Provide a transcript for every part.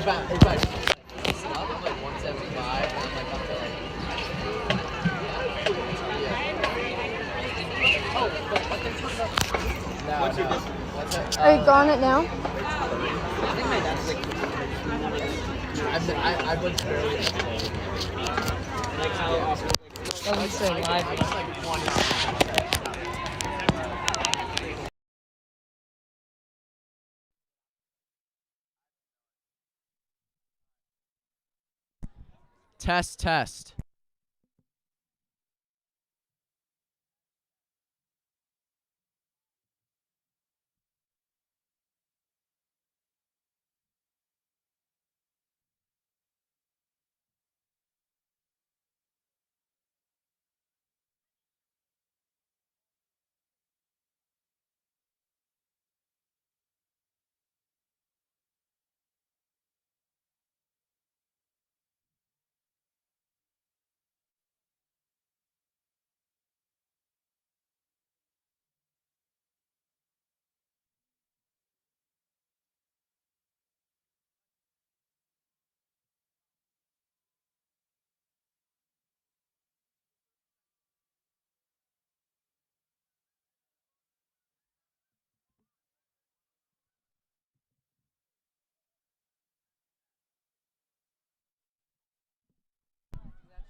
like 175, and I'm like up to like. Oh, but what they're talking about? No, what's your distance? What's it? Are you going it now? I think my dad's like. I've been barely. Like how often? Doesn't say live. I just like 20. Test, test.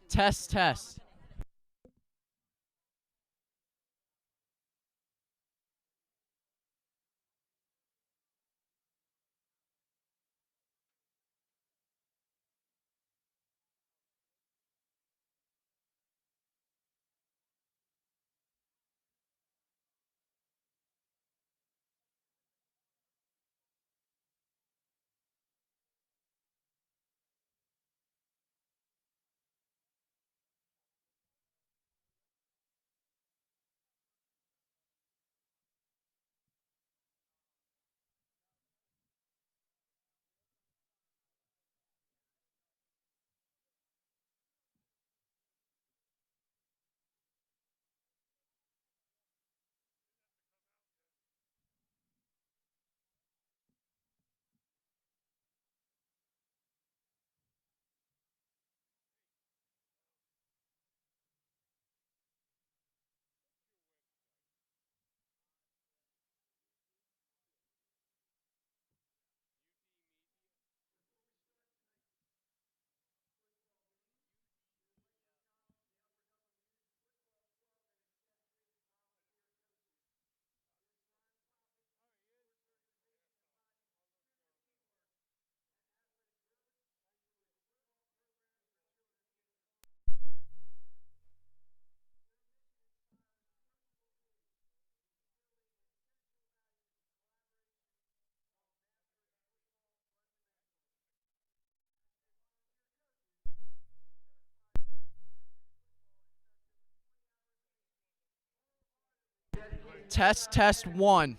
Test, test. Test, test, one.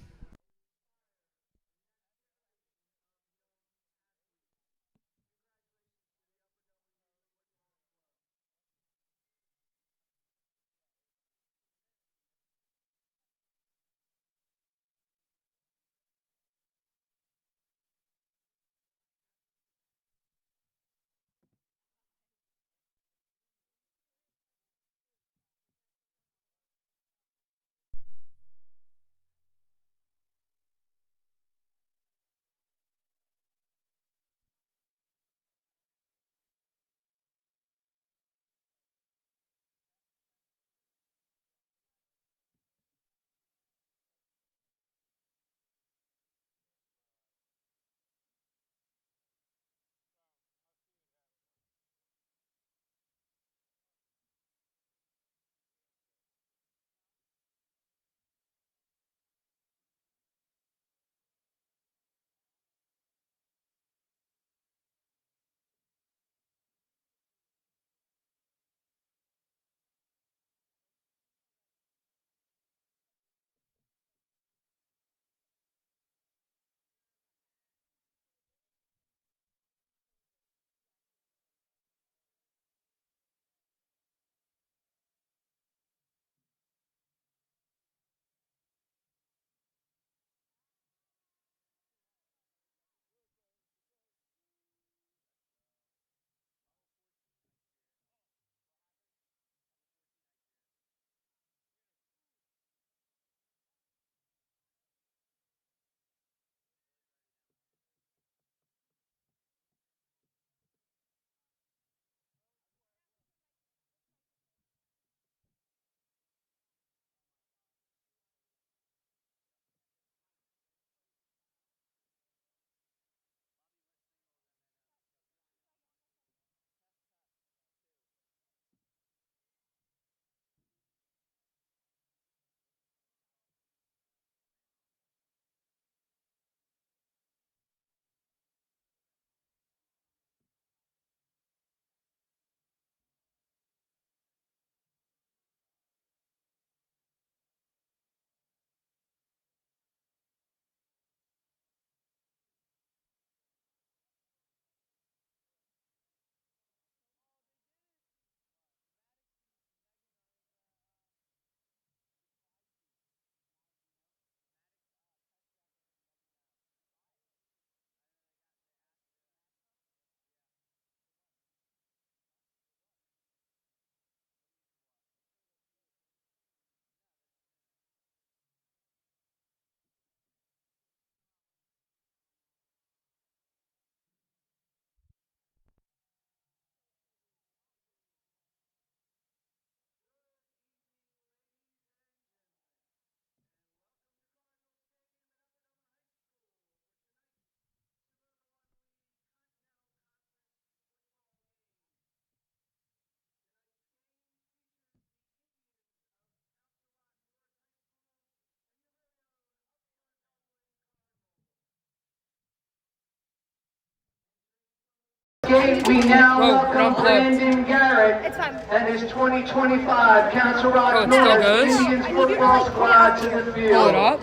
gate, we now Whoa, welcome wrong plug. Brandon Garrett It's fine. and his 2025 Council Oh, Rock it still North goes? Indians football squad to the Pull it field. up.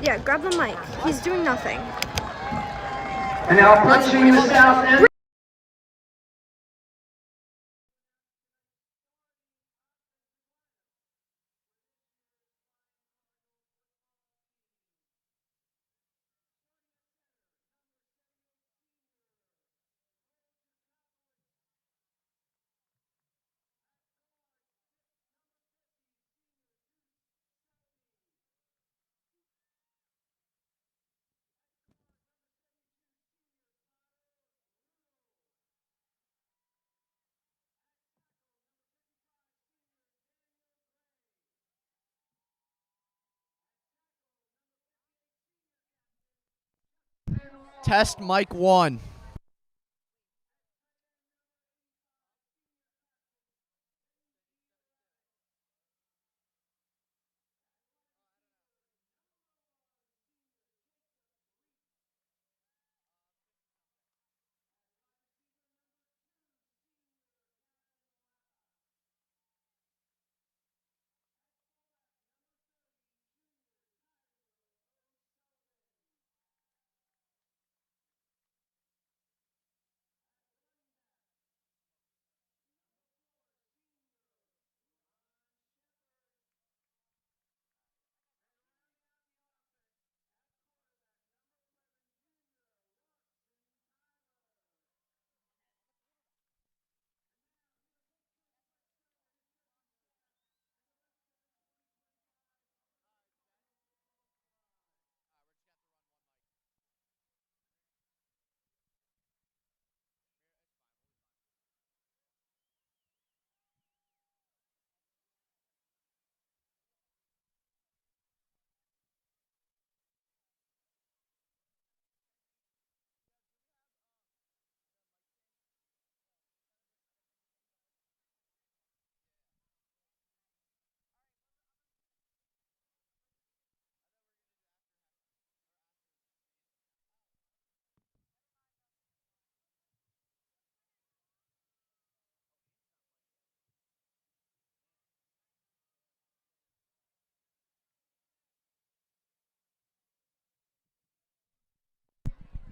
Yeah, grab the mic. He's doing nothing. And now punching the south end. Test mic 1.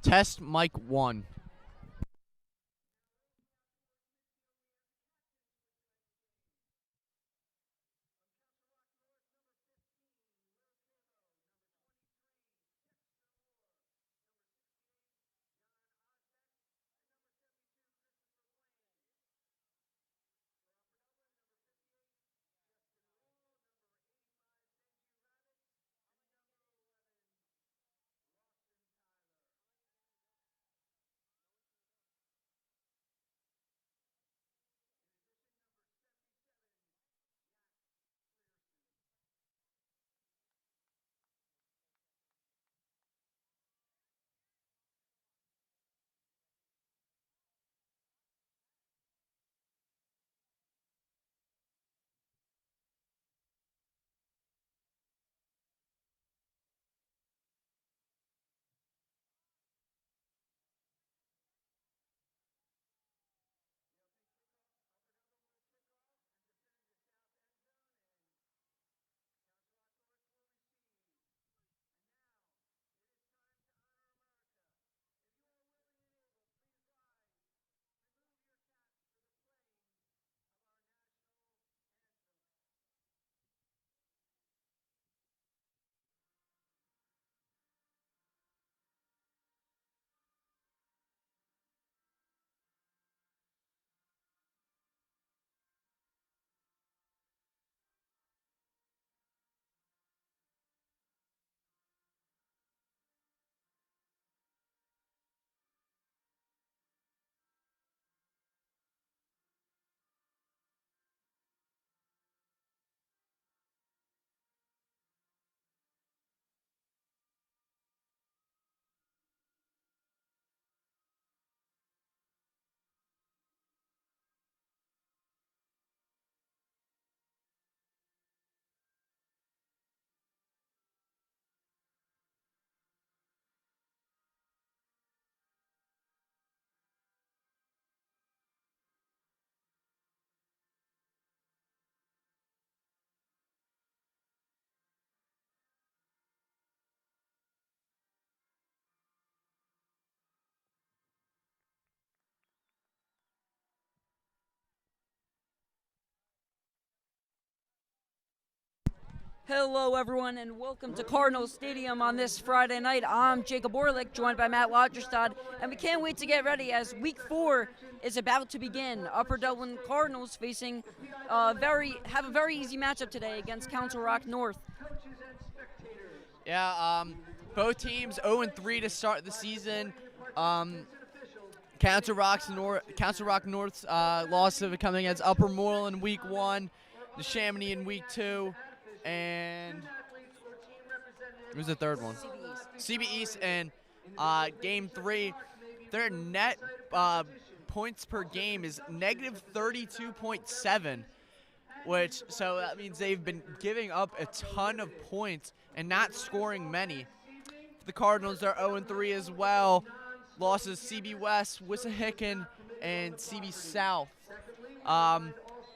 Test mic 1. Hello, everyone, and welcome to Cardinals Stadium on this Friday night. I'm Jacob Orlick, joined by Matt Lagerstad, and we can't wait to get ready as Week 4 is about to begin. Upper Dublin Cardinals facing have a very easy matchup today against Council Rock North. Yeah, both teams 0-3 to start the season. Council Rock North's loss of coming against Upper Moreland in Week 1, the Chamonix in Week 2, and who's the third one? CB East in Game 3. Their net points per game is negative 32.7, so that means they've been giving up a ton of points and not scoring many. The Cardinals are 0-3 as well. Losses CB West, Wissahickon, and CB South.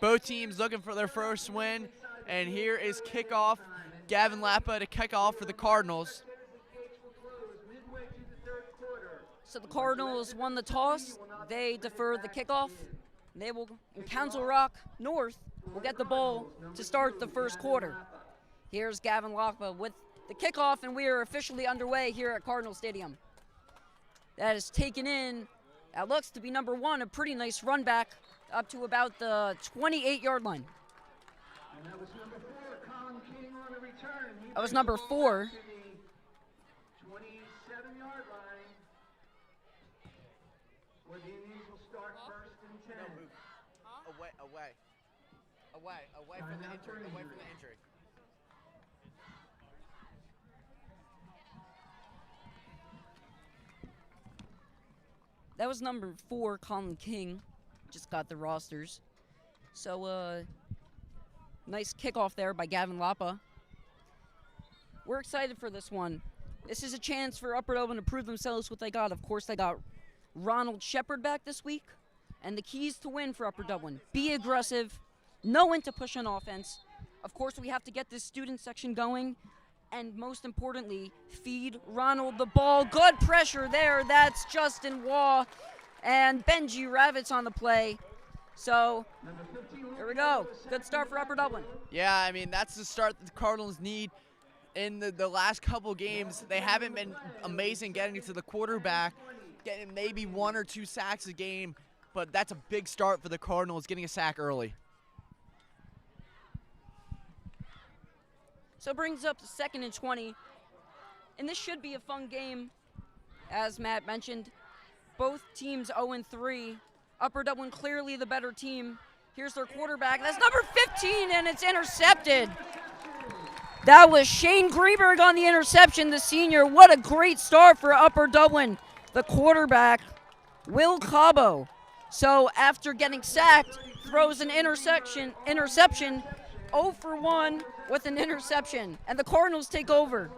Both teams looking for their first win, and here is kickoff. Gavin Lappa to kick off for the Cardinals. So the Cardinals won the toss. They deferred the kickoff. Council Rock North will get the ball to start the first quarter. Here's Gavin Lappa with the kickoff, and we are officially underway here at Cardinal Stadium. That is taken in. That looks to be number 1, a pretty nice run back up to about the 28-yard line. That was number 4. 27-yard line. Where the Indians will start first and 10. Away from the injury. That was number 4, Colin King. Just got the rosters. So, nice kickoff there by Gavin Lappa. We're excited for this one. This is a chance for Upper Dublin to prove themselves what they got. Of course, they got Ronald Shepard back this week. And the keys to win for Upper Dublin: be aggressive, know when to push on offense. Of course, we have to get this student section going. And most importantly, feed Ronald the ball. Good pressure there. That's Justin Waugh and Benji Ravitz on the play. So, here we go. Good start for Upper Dublin. Yeah, I mean, that's the start that the Cardinals need. In the last couple games, they haven't been amazing getting to the quarterback, getting maybe 1 or 2 sacks a game, but that's a big start for the Cardinals, getting a sack early. So it brings up to 2nd and 20, and this should be a fun game, as Matt mentioned. Both teams 0-3. Upper Dublin clearly the better team. Here's their quarterback. That's number 15, and it's intercepted. That was Shane Greenberg on the interception, the senior. What a great start for Upper Dublin. The quarterback, Will Cabo. So after getting sacked, throws an interception, 0 for 1 with an interception, and the Cardinals take over.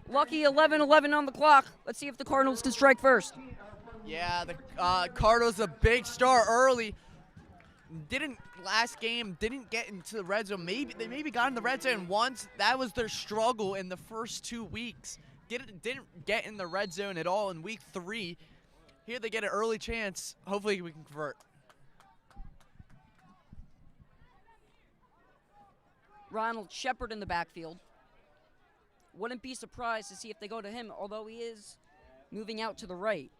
Lucky 11-11 on the clock. Let's see if the Cardinals can strike first. Yeah, the Cardinals a big start early. Last game didn't get into the red zone. They maybe got in the red zone once. That was their struggle in the first 2 weeks. Didn't get in the red zone at all in Week 3. Here they get an early chance. Hopefully we can convert. Ronald Shepard in the backfield. Wouldn't be surprised to see if they go to him, although he is moving out to the right.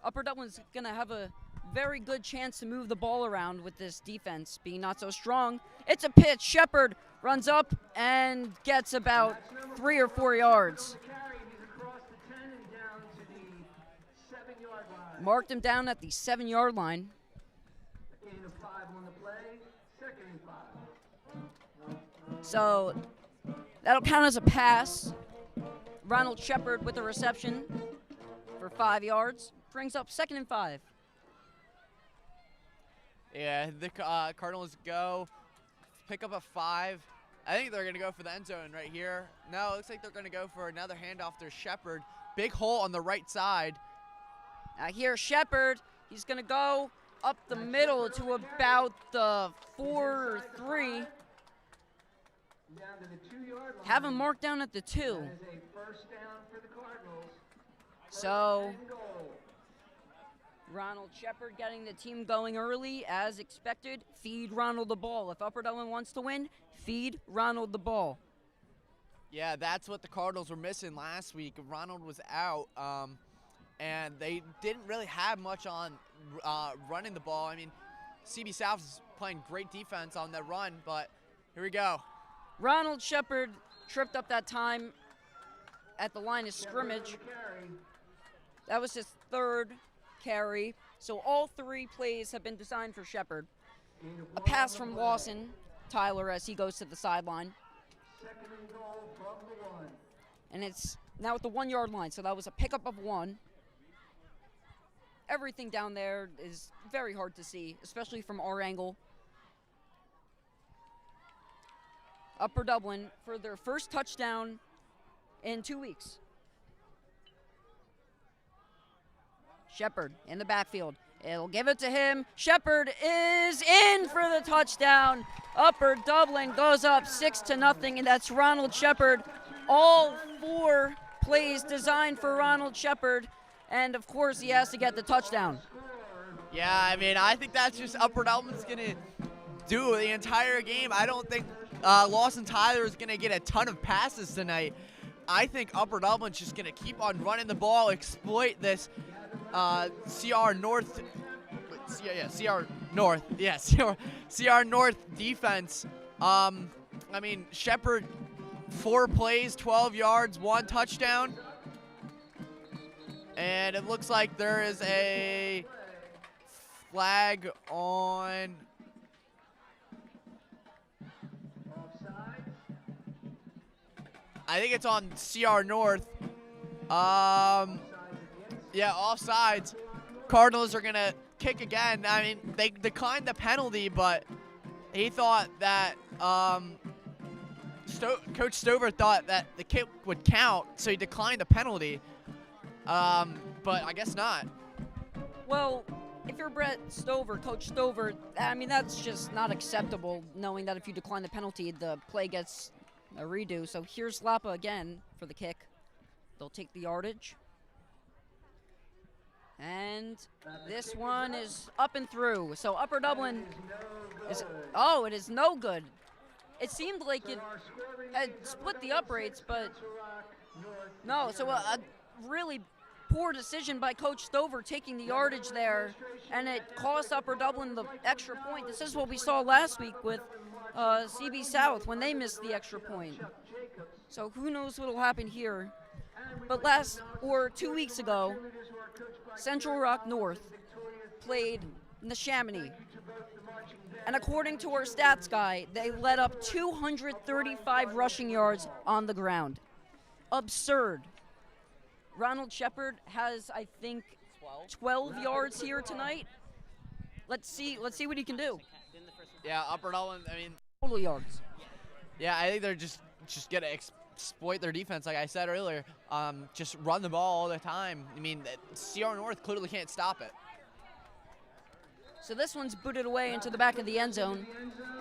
Upper Dublin's going to have a very good chance to move the ball around with this defense being not so strong. It's a pitch. Shepard runs up and gets about 3 or 4 yards. Marked him down at the 7-yard line. So that'll count as a pass. Ronald Shepard with the reception for 5 yards. Brings up 2nd and 5. Yeah, the Cardinals pick up a 5. I think they're going to go for the end zone right here. No, it looks like they're going to go for another handoff to Shepard. Big hole on the right side. Now here's Shepard. He's going to go up the middle to about the 4-3. Have him marked down at the 2. Ronald Shepard getting the team going early, as expected. Feed Ronald the ball. If Upper Dublin wants to win, feed Ronald the ball. Yeah, that's what the Cardinals were missing last week. Ronald was out, and they didn't really have much on running the ball. I mean, CB South is playing great defense on that run, but here we go. Ronald Shepard tripped up that time at the line of scrimmage. That was his third carry. So all 3 plays have been designed for Shepard. A pass from Lawson, Tyler, as he goes to the sideline. And it's now at the 1-yard line, so that was a pickup of 1. Everything down there is very hard to see, especially from our angle. Upper Dublin for their first touchdown in 2 weeks. Shepard in the backfield. It'll give it to him. Shepard is in for the touchdown. Upper Dublin goes up 6-0, and that's Ronald Shepard. All 4 plays designed for Ronald Shepard, and of course he has to get the touchdown. Yeah, I mean, I think that's just Upper Dublin's going to do the entire game. I don't think Lawson Tyler is going to get a ton of passes tonight. I think Upper Dublin's just going to keep on running the ball, exploit this CR North defense. I mean, Shepard, 4 plays, 12 yards, 1 touchdown. And it looks like there is a flag on. I think it's on CR North. Yeah, offsides. Cardinals are going to kick again. I mean, they declined the penalty, but he thought that Coach Stover thought that the kick would count, so he declined the penalty. But I guess not. Well, if you're Brett Stover, Coach Stover, I mean, that's just not acceptable, knowing that if you decline the penalty, the play gets a redo. So here's Lapa again for the kick. They'll take the yardage. And this one is up and through. So Upper Dublin is, it is no good. It seemed like it had split the uprights, but no. So a really poor decision by Coach Stover taking the yardage there, and it cost Upper Dublin the extra point. This is what we saw last week with CB South when they missed the extra point. So who knows what will happen here. But 2 weeks ago, Central Rock North played Neshaminy. And according to our stats guy, they let up 235 rushing yards on the ground. Absurd. Ronald Shepard has, I think, 12 yards here tonight. Let's see what he can do. Yeah, Upper Dublin, I mean, Total yards. yeah, I think they're just going to exploit their defense, like I said earlier. Just run the ball all the time. I mean, CR North clearly can't stop it. So this one's booted away into the back of the end zone,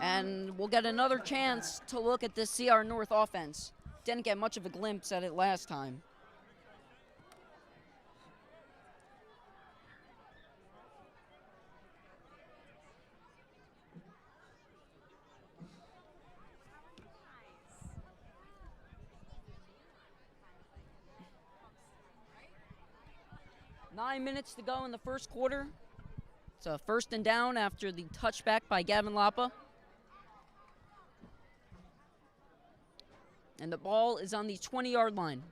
and we'll get another chance to look at this CR North offense. Didn't get much of a glimpse at it last time. Nine minutes to go in the first quarter. It's a 1st and down after the touchback by Gavin Lapa. And the ball is on the 20-yard line.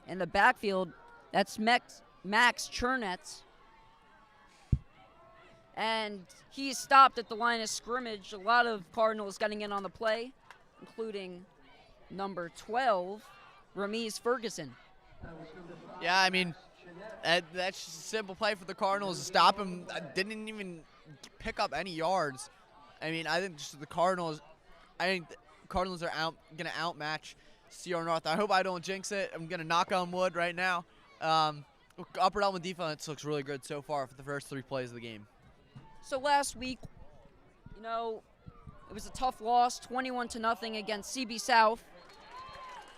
In the backfield, that's Max Chernetz. And he's stopped at the line of scrimmage. A lot of Cardinals getting in on the play, including number 12, Ramiz Ferguson. Yeah, I mean, that's just a simple play for the Cardinals to stop him. Didn't even pick up any yards. I mean, I think just the Cardinals are going to outmatch CR North. I hope I don't jinx it. I'm going to knock on wood right now. Upper Dublin defense looks really good so far for the first 3 plays of the game. So last week, it was a tough loss, 21-0 against CB South.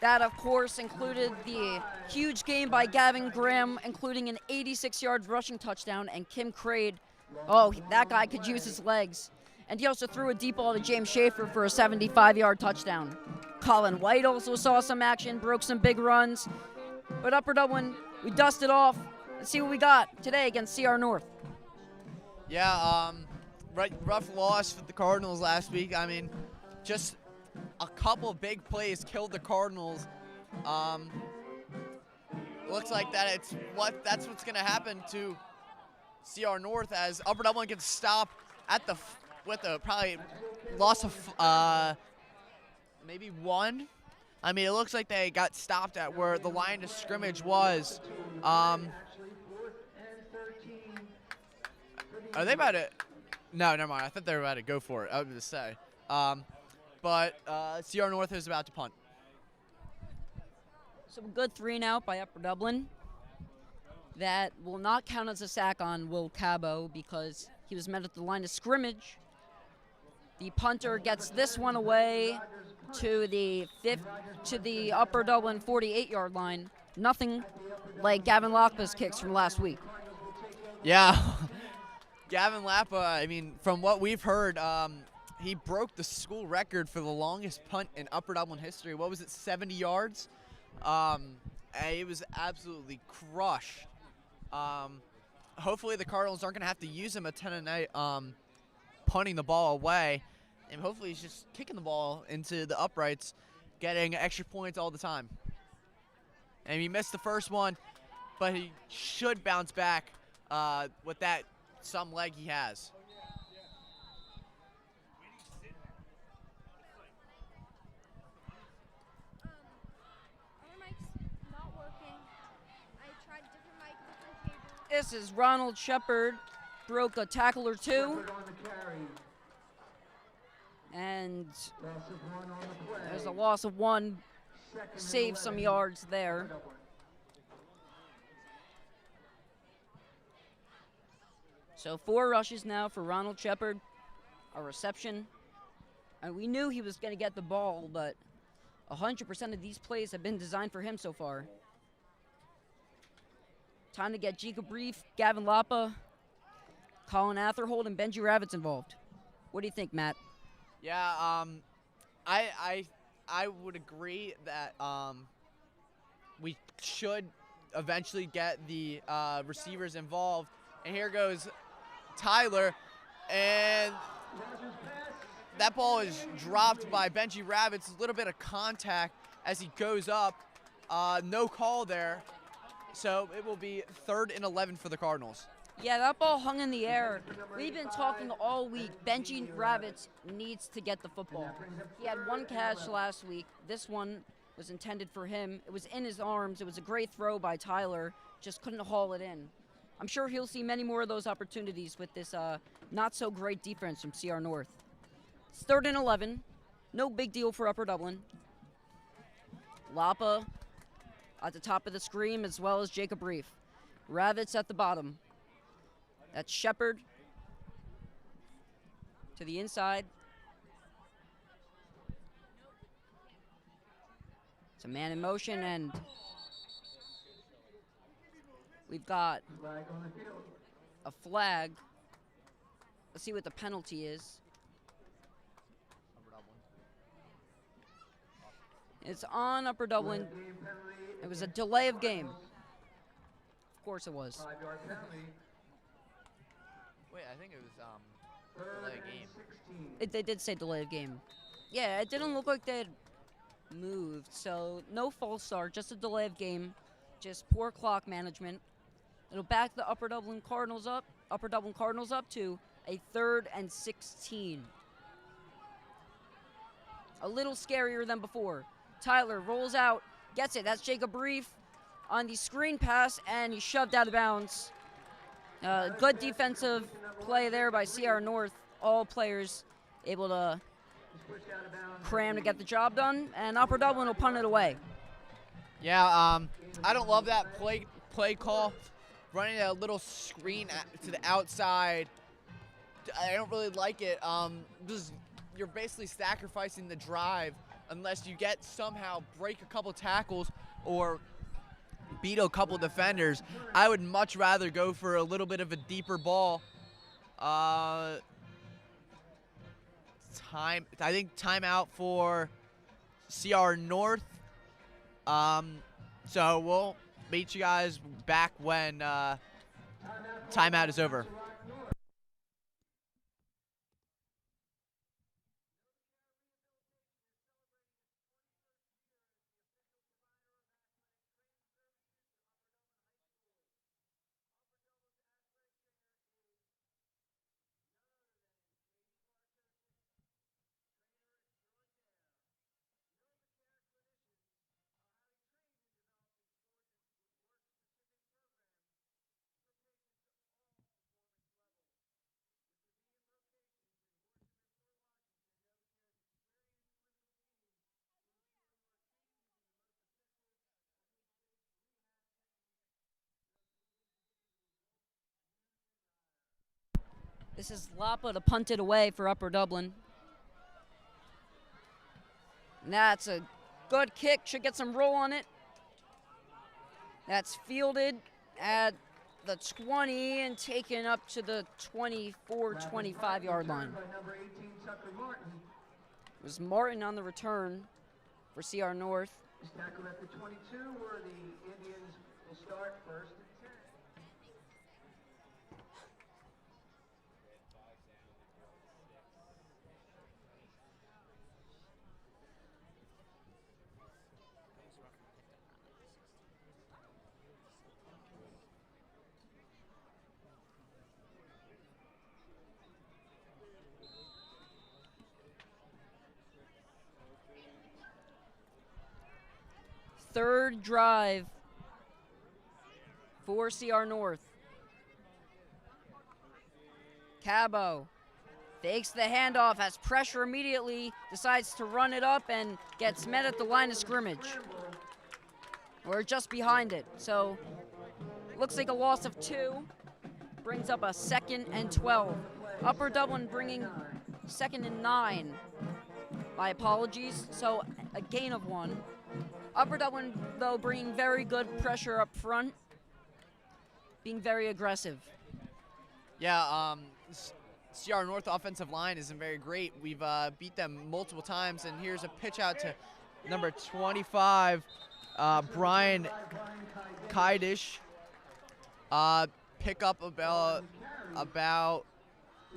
That, of course, included the huge game by Gavin Graham, including an 86-yard rushing touchdown, and Kim Crade. Oh, that guy could use his legs. And he also threw a deep ball to James Schaefer for a 75-yard touchdown. Colin White also saw some action, broke some big runs. But Upper Dublin, we dusted off. Let's see what we got today against CR North. Yeah, rough loss for the Cardinals last week. I mean, just a couple of big plays killed the Cardinals. Looks like that's what's going to happen to CR North as Upper Dublin gets stopped at with a probably loss of maybe one. I mean, it looks like they got stopped at where the line of scrimmage was. Are they about to? No, never mind. I thought they were about to go for it. I was going to say. But CR North is about to punt. So a good 3-and-out by Upper Dublin. That will not count as a sack on Will Cabot because he was met at the line of scrimmage. The punter gets this one away to the Upper Dublin 48-yard line. Nothing like Gavin Lappa's kicks from last week. Yeah, Gavin Lappa, I mean, from what we've heard, he broke the school record for the longest punt in Upper Dublin history. What was it, 70 yards? It was absolutely crushed. Hopefully the Cardinals aren't going to have to use him a ton a night punting the ball away. And hopefully he's just kicking the ball into the uprights, getting extra points all the time. And he missed the first one, but he should bounce back with that some leg he has. This is Ronald Shepard, broke a tackle or two. And there's a loss of one, saved some yards there. So 4 rushes now for Ronald Shepard, a reception. And we knew he was going to get the ball, but 100% of these plays have been designed for him so far. Time to get Jacob Brief, Gavin Lappa, Colin Atherhold, and Benji Ravitz involved. What do you think, Matt? Yeah, I would agree that we should eventually get the receivers involved. And here goes Tyler, and that ball is dropped by Benji Ravitz. A little bit of contact as he goes up. No call there. So it will be 3rd and 11 for the Cardinals. Yeah, that ball hung in the air. We've been talking all week. Benji Ravitz needs to get the football. He had 1 catch last week. This one was intended for him. It was in his arms. It was a great throw by Tyler. Just couldn't haul it in. I'm sure he'll see many more of those opportunities with this not-so-great defense from CR North. It's 3rd and 11. No big deal for Upper Dublin. Lappa at the top of the screen, as well as Jacob Reef. Ravitz at the bottom. That's Shepard to the inside. It's a man in motion, and we've got a flag. Let's see what the penalty is. It's on Upper Dublin. It was a delay of game. Of course it was. Wait, I think it was delay of game. They did say delay of game. Yeah, it didn't look like they had moved, so no false start, just a delay of game, just poor clock management. It'll back the Upper Dublin Cardinals up to a 3rd and 16. A little scarier than before. Tyler rolls out, gets it. That's Jacob Reef on the screen pass, and he's shoved out of bounds. Good defensive play there by CR North. All players able to cram to get the job done, and Upper Dublin will punt it away. Yeah, I don't love that play call. Running a little screen to the outside, I don't really like it. You're basically sacrificing the drive unless you get somehow break a couple tackles or beat a couple defenders. I would much rather go for a little bit of a deeper ball. I think timeout for CR North. So we'll meet you guys back when timeout is over. This is Lapa to punt it away for Upper Dublin. And that's a good kick. Should get some roll on it. That's fielded at the 20 and taken up to the 24, 25-yard line. It was Martin on the return for CR North. Tackled at the 22, where the Indians will start first. Third drive for CR North. Cabo fakes the handoff, has pressure immediately, decides to run it up and gets met at the line of scrimmage. We're just behind it. So looks like a loss of 2. Brings up a 2nd and 12. Upper Dublin bringing 2nd and 9. My apologies. So a gain of 1. Upper Dublin, though, bringing very good pressure up front, being very aggressive. Yeah, CR North offensive line isn't very great. We've beat them multiple times, and here's a pitch out to number 25, Brian Kaidish. Pick up about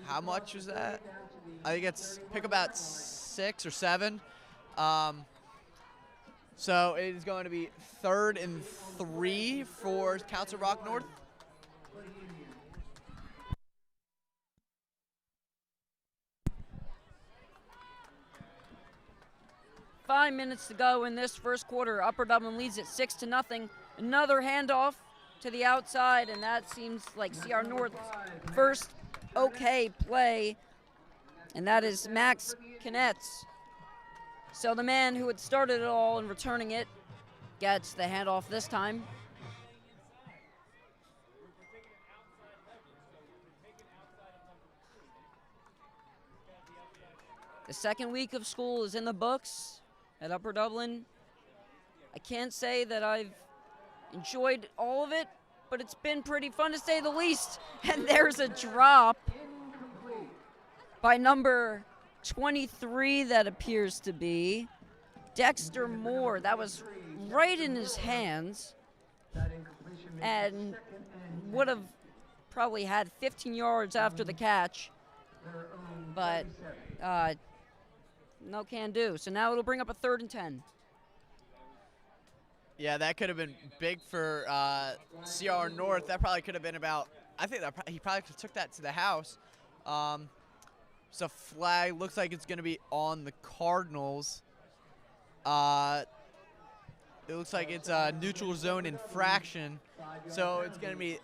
how much was that? I think it's pick about 6 or 7. So it is going to be 3rd and 3 for Council Rock North. Five minutes to go in this first quarter. Upper Dublin leads it 6-0. Another handoff to the outside, and that seems like CR North's first okay play, and that is Max Knetz. So the man who had started it all and returning it gets the handoff this time. The second week of school is in the books at Upper Dublin. I can't say that I've enjoyed all of it, but it's been pretty fun to say the least. And there's a drop by number 23, that appears to be Dexter Moore. That was right in his hands and would have probably had 15 yards after the catch, but no can do. So now it'll bring up a 3rd and 10. Yeah, that could have been big for CR North. That probably could have been about, I think that he probably took that to the house. So flag looks like it's going to be on the Cardinals. It looks like it's a neutral zone infraction. So it's going to be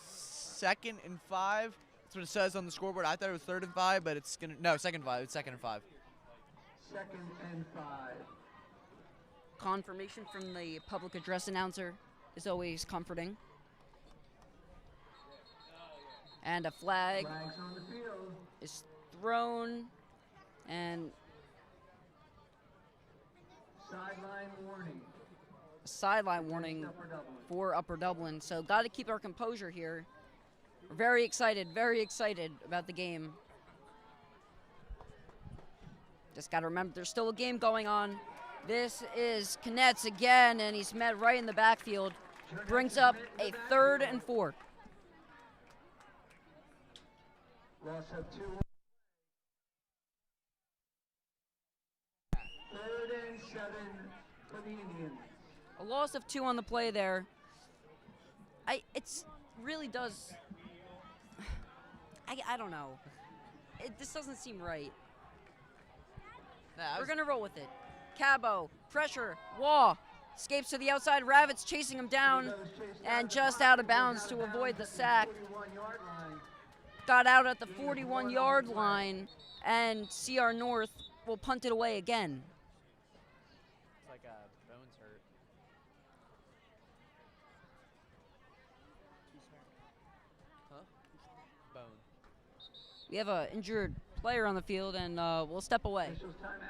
2nd and 5. That's what it says on the scoreboard. I thought it was 3rd and 5, but it's going to, no, 2nd and 5. It's 2nd and 5. 2nd and 5. Confirmation from the public address announcer is always comforting. And a flag is thrown, and Sideline warning. Sideline warning Upper Dublin. for Upper Dublin. So got to keep our composure here. We're very excited about the game. Just got to remember there's still a game going on. This is Knetz again, and he's met right in the backfield. Brings up a 3rd and 4. Loss of 2. 3rd and 7 for the Indians. A loss of 2 on the play there. It's really does. I don't know. This doesn't seem right. We're gonna roll with it. Cabo, pressure, Waugh, escapes to the outside. Ravitz chasing him down, and just out of bounds to avoid the sack. 41-yard line. Got out at the 41-yard line, and CR North will punt it away again. It's like Bones hurt. Huh? Bone. We have an injured player on the field, and we'll step away. Officials timeout.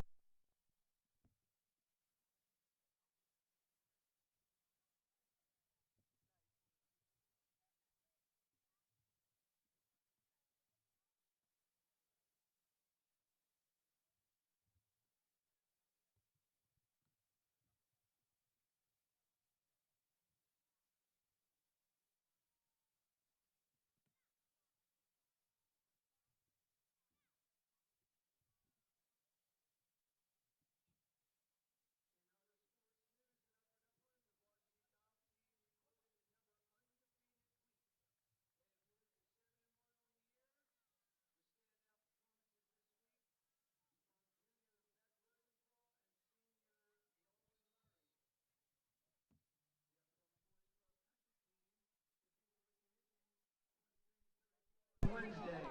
Wednesday.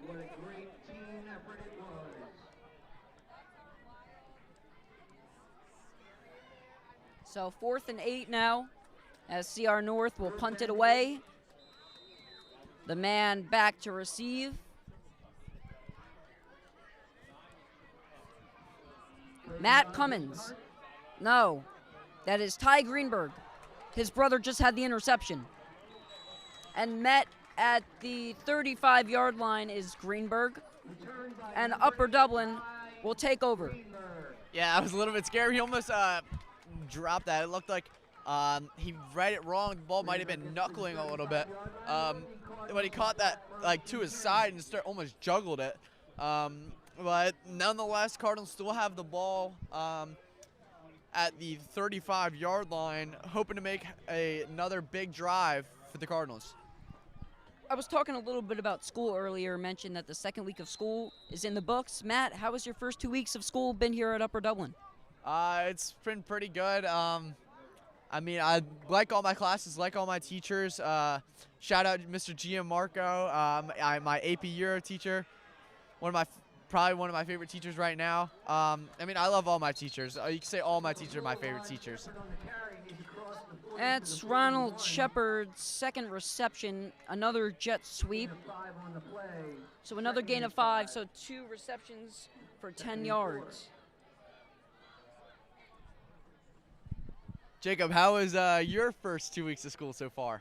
What a great team effort it was. So 4th and 8 now, as CR North will punt it away. The man back to receive. Matt Cummins. No, that is Ty Greenberg. His brother just had the interception. And met at the 35-yard line is Greenberg. And Upper Dublin will take over. Yeah, I was a little bit scared. He almost dropped that. It looked like he read it wrong. The ball might have been knuckling a little bit. But he caught that like to his side and almost juggled it. But nonetheless, Cardinals still have the ball at the 35-yard line, hoping to make another big drive for the Cardinals. I was talking a little bit about school earlier, mentioned that the second week of school is in the books. Matt, how has your first 2 weeks of school been here at Upper Dublin? It's been pretty good. I mean, I like all my classes, like all my teachers. Shout out Mr. Gianmarco, my AP Euro teacher, probably one of my favorite teachers right now. I mean, I love all my teachers. You can say all my teachers are my favorite teachers. That's Ronald Shepard's second reception, another jet sweep. So another gain of 5, so 2 receptions for 10 yards. Jacob, how was your first 2 weeks of school so far?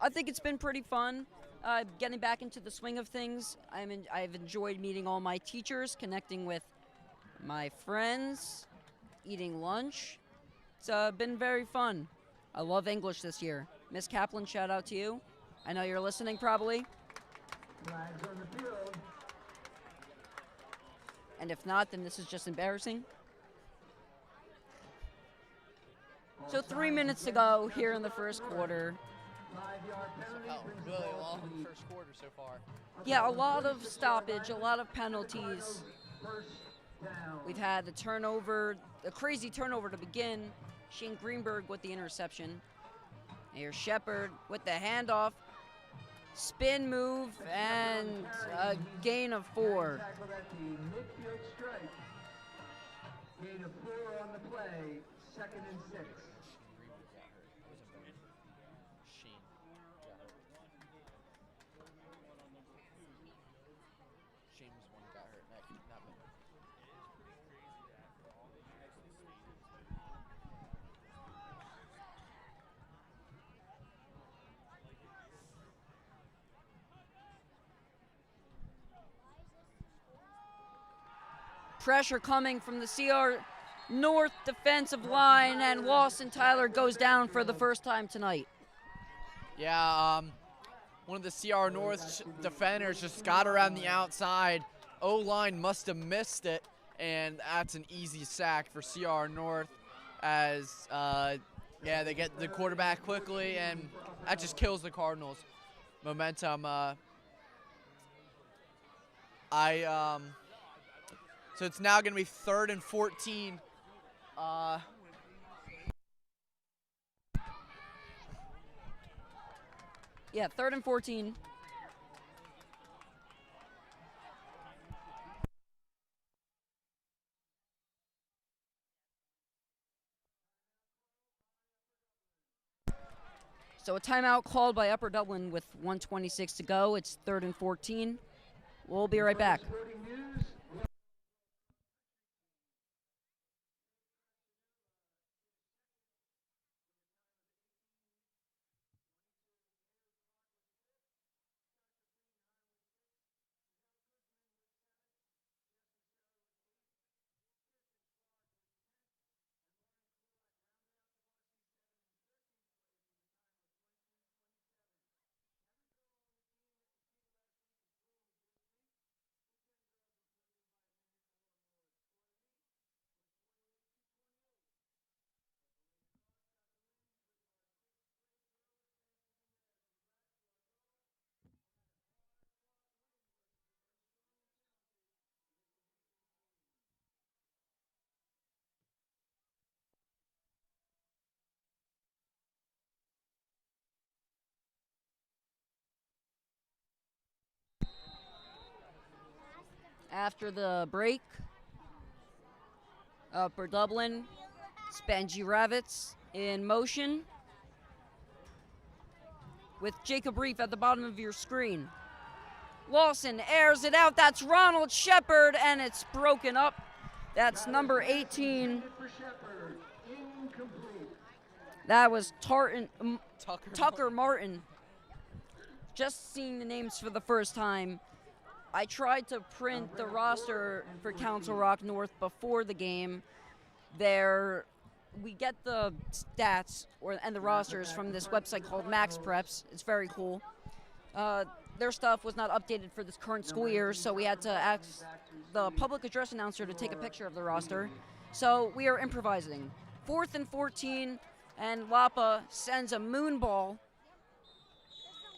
I think it's been pretty fun. Getting back into the swing of things. I've enjoyed meeting all my teachers, connecting with my friends, eating lunch. It's been very fun. I love English this year. Miss Kaplan, shout out to you. I know you're listening probably. Flags on the field. And if not, then this is just embarrassing. So 3 minutes to go here in the first quarter. 5-yard penalty brings the Really ball long to the first quarter so far. Yeah, a lot of stoppage, a lot of penalties. first down. We've had the turnover, a crazy turnover to begin. Shane Greenberg with the interception. Here's Shepard with the handoff. Spin move and a gain of 4. Tackled at the midfield stripe. Gain of 4 on the play. 2nd and 6. Pressure coming from the CR North defensive line, and Lawson Tyler goes down for the first time tonight. Yeah, one of the CR North defenders just got around the outside. O-line must have missed it, and that's an easy sack for CR North as, they get the quarterback quickly, and that just kills the Cardinals' momentum. So it's now going to be 3rd and 14. Yeah, 3rd and 14. So a timeout called by Upper Dublin with 1:26 to go. It's 3rd and 14. We'll be right back. After the break, Upper Dublin, Spanji Ravitz in motion with Jacob Reef at the bottom of your screen. Lawson airs it out. That's Ronald Shepard, and it's broken up. That's number 18. That was Tucker Martin. Just seeing the names for the first time. I tried to print the roster for Council Rock North before the game. We get the stats and the rosters from this website called Max Preps. It's very cool. Their stuff was not updated for this current school year, so we had to ask the public address announcer to take a picture of the roster. So we are improvising. 4th and 14, and Lapa sends a moon ball,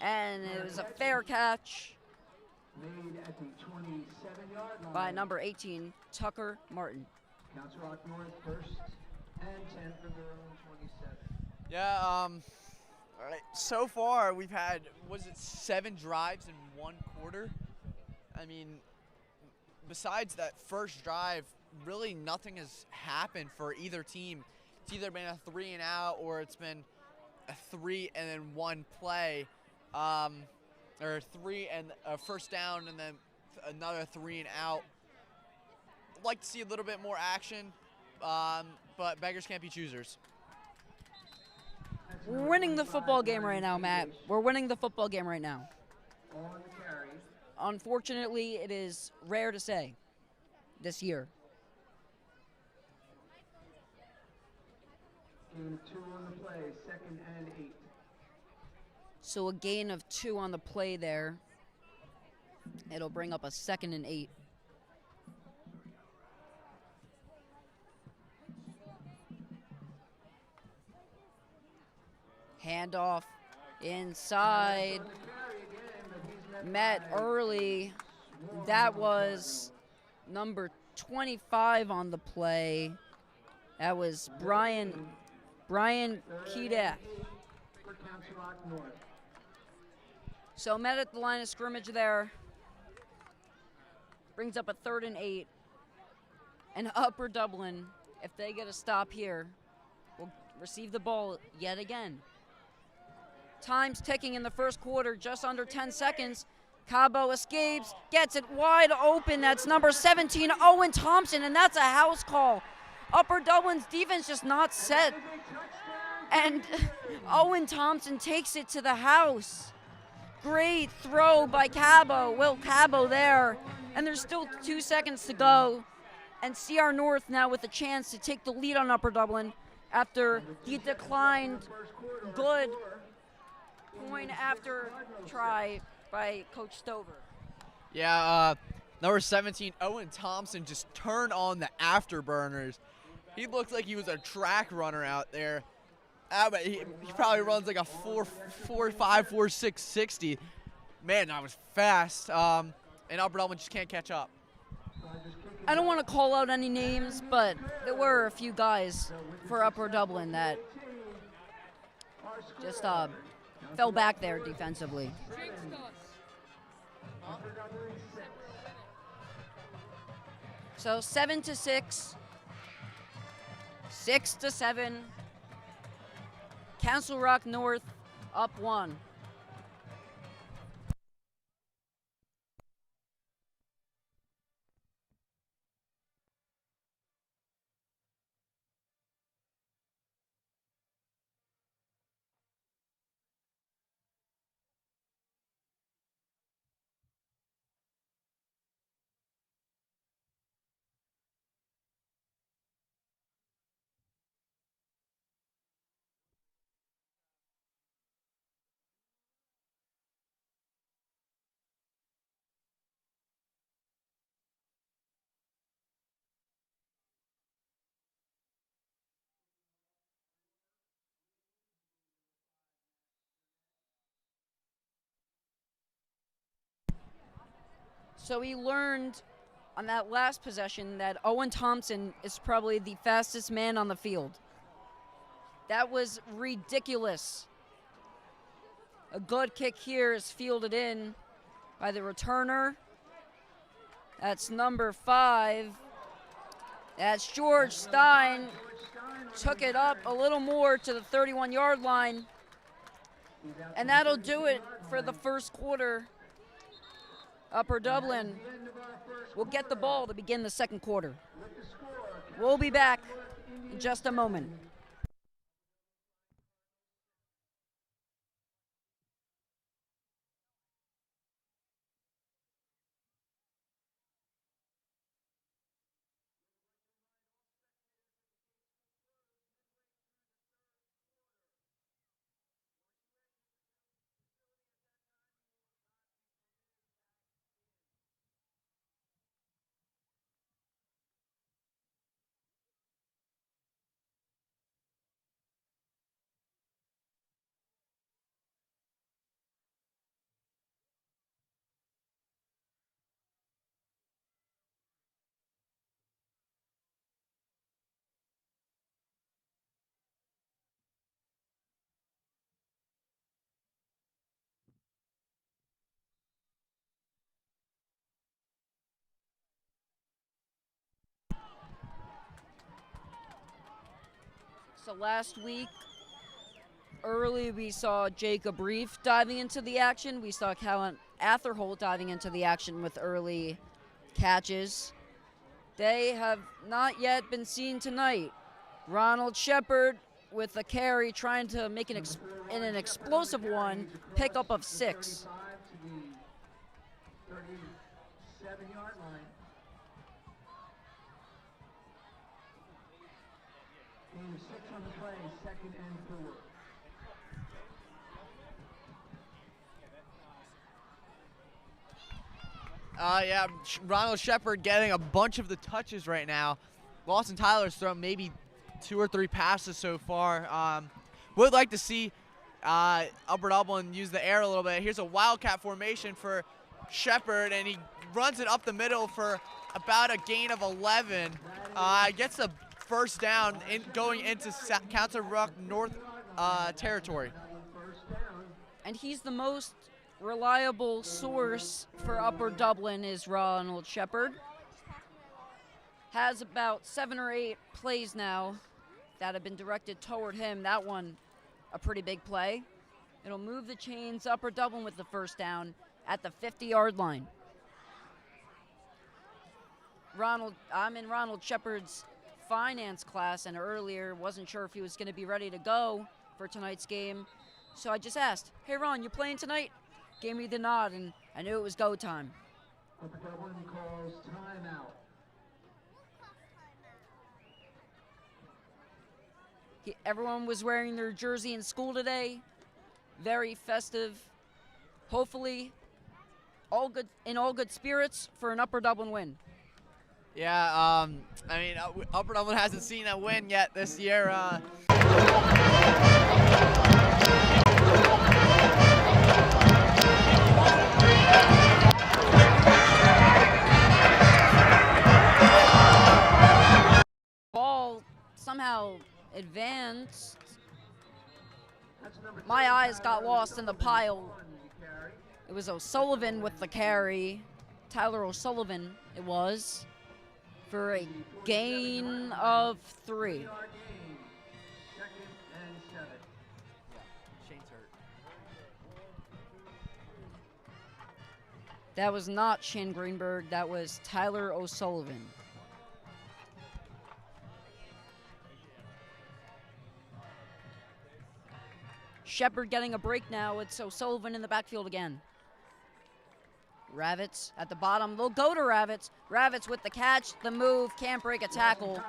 and it was a fair catch Made at the 27-yard line by number 18, Tucker Martin. Council Rock North 1st and 10 from their own 27. Yeah, all right. So far, we've had, 7 drives in 1 quarter? I mean, besides that first drive, really nothing has happened for either team. It's either been a 3 and out, or it's been a 3 and then 1 play. Or 3 and a first down and then another 3 and out. I'd like to see a little bit more action, but beggars can't be choosers. We're winning the football game right now, Matt. We're winning the football game right now. On the carry. Unfortunately, it is rare to say this year. Gain of 2 on the play, 2nd and 8. So a gain of 2 on the play there. It'll bring up a 2nd and 8. Handoff inside. Met early. That was number 25 on the play. That was Brian Kedak. For Council Rock North. So met at the line of scrimmage there. Brings up a 3rd and 8. And Upper Dublin, if they get a stop here, will receive the ball yet again. Time's ticking in the first quarter, just under 10 seconds. Cabo escapes, gets it wide open. That's number 17, Owen Thompson, and that's a house call. Upper Dublin's defense just not set. And Owen Thompson takes it to the house. Great throw by Cabo, Will Cabo there. And there's still 2 seconds to go. And CR North now with a chance to take the lead on Upper Dublin after the declined good point after try by Coach Stover. Yeah, number 17, Owen Thompson, just turned on the afterburners. He looked like he was a track runner out there. But he probably runs like a 4.45, 4.6, 60. Man, that was fast. And Upper Dublin just can't catch up. I don't want to call out any names, but there were a few guys for Upper Dublin that just fell back there defensively. So 7-6, 6-7. Council Rock North up 1. So he learned on that last possession that Owen Thompson is probably the fastest man on the field. That was ridiculous. A good kick here is fielded in by the returner. That's number 5. That's George Stein. Took it up a little more to the 31-yard line. And that'll do it for the first quarter. Upper Dublin will get the ball to begin the second quarter. We'll be back in just a moment. So last week, early we saw Jacob Reef diving into the action. We saw Callan Atherholt diving into the action with early catches. They have not yet been seen tonight. Ronald Shepard with a carry trying to make an explosive one, pickup of 6. 37-yard line. Gain of 6 on the play, 2nd and 4. Yeah, Ronald Shepard getting a bunch of the touches right now. Lawson Tyler's thrown maybe 2 or 3 passes so far. Would like to see Upper Dublin use the air a little bit. Here's a wildcat formation for Shepard, and he runs it up the middle for about a gain of 11. Gets the first down going into Council Rock North territory. And he's the most reliable source for Upper Dublin is Ronald Shepard. Has about 7 or 8 plays now that have been directed toward him. That one, a pretty big play. It'll move the chains. Upper Dublin with the first down at the 50-yard line. I'm in Ronald Shepard's finance class, and earlier wasn't sure if he was going to be ready to go for tonight's game. So I just asked, "Hey Ron, you playing tonight?" Gave me the nod, and I knew it was go time. Upper Dublin calls timeout. Everyone was wearing their jersey in school today. Very festive. Hopefully, all good spirits for an Upper Dublin win. Yeah, I mean, Upper Dublin hasn't seen a win yet this year. Ball somehow advanced. My eyes got lost in the pile. It was O'Sullivan with the carry. Tyler O'Sullivan, it was, for a gain of 3. Second and 7. Shane's hurt. That was not Shane Greenberg. That was Tyler O'Sullivan. Shepard getting a break now. It's O'Sullivan in the backfield again. Ravitz at the bottom. They'll go to Ravitz. Ravitz with the catch, the move, can't break a tackle,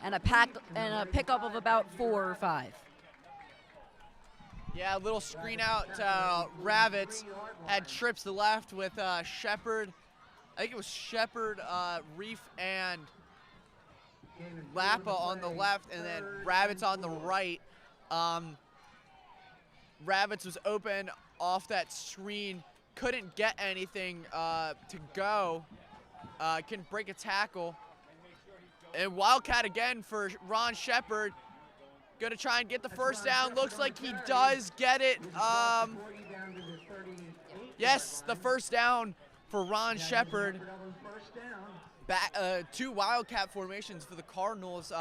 and a pickup of about 4 or 5. Yeah, a little screen out. Ravitz had trips to the left with Shepard. I think it was Shepard, Reef, and Lappa on the left, and then Ravitz on the right. Ravitz was open off that screen, couldn't get anything to go, couldn't break a tackle. And Wildcat again for Ron Shepard. Gonna try and get the first down. Looks like he does get it. Yes, the first down for Ron Shepard. Back 2 Wildcat formations for the Cardinals.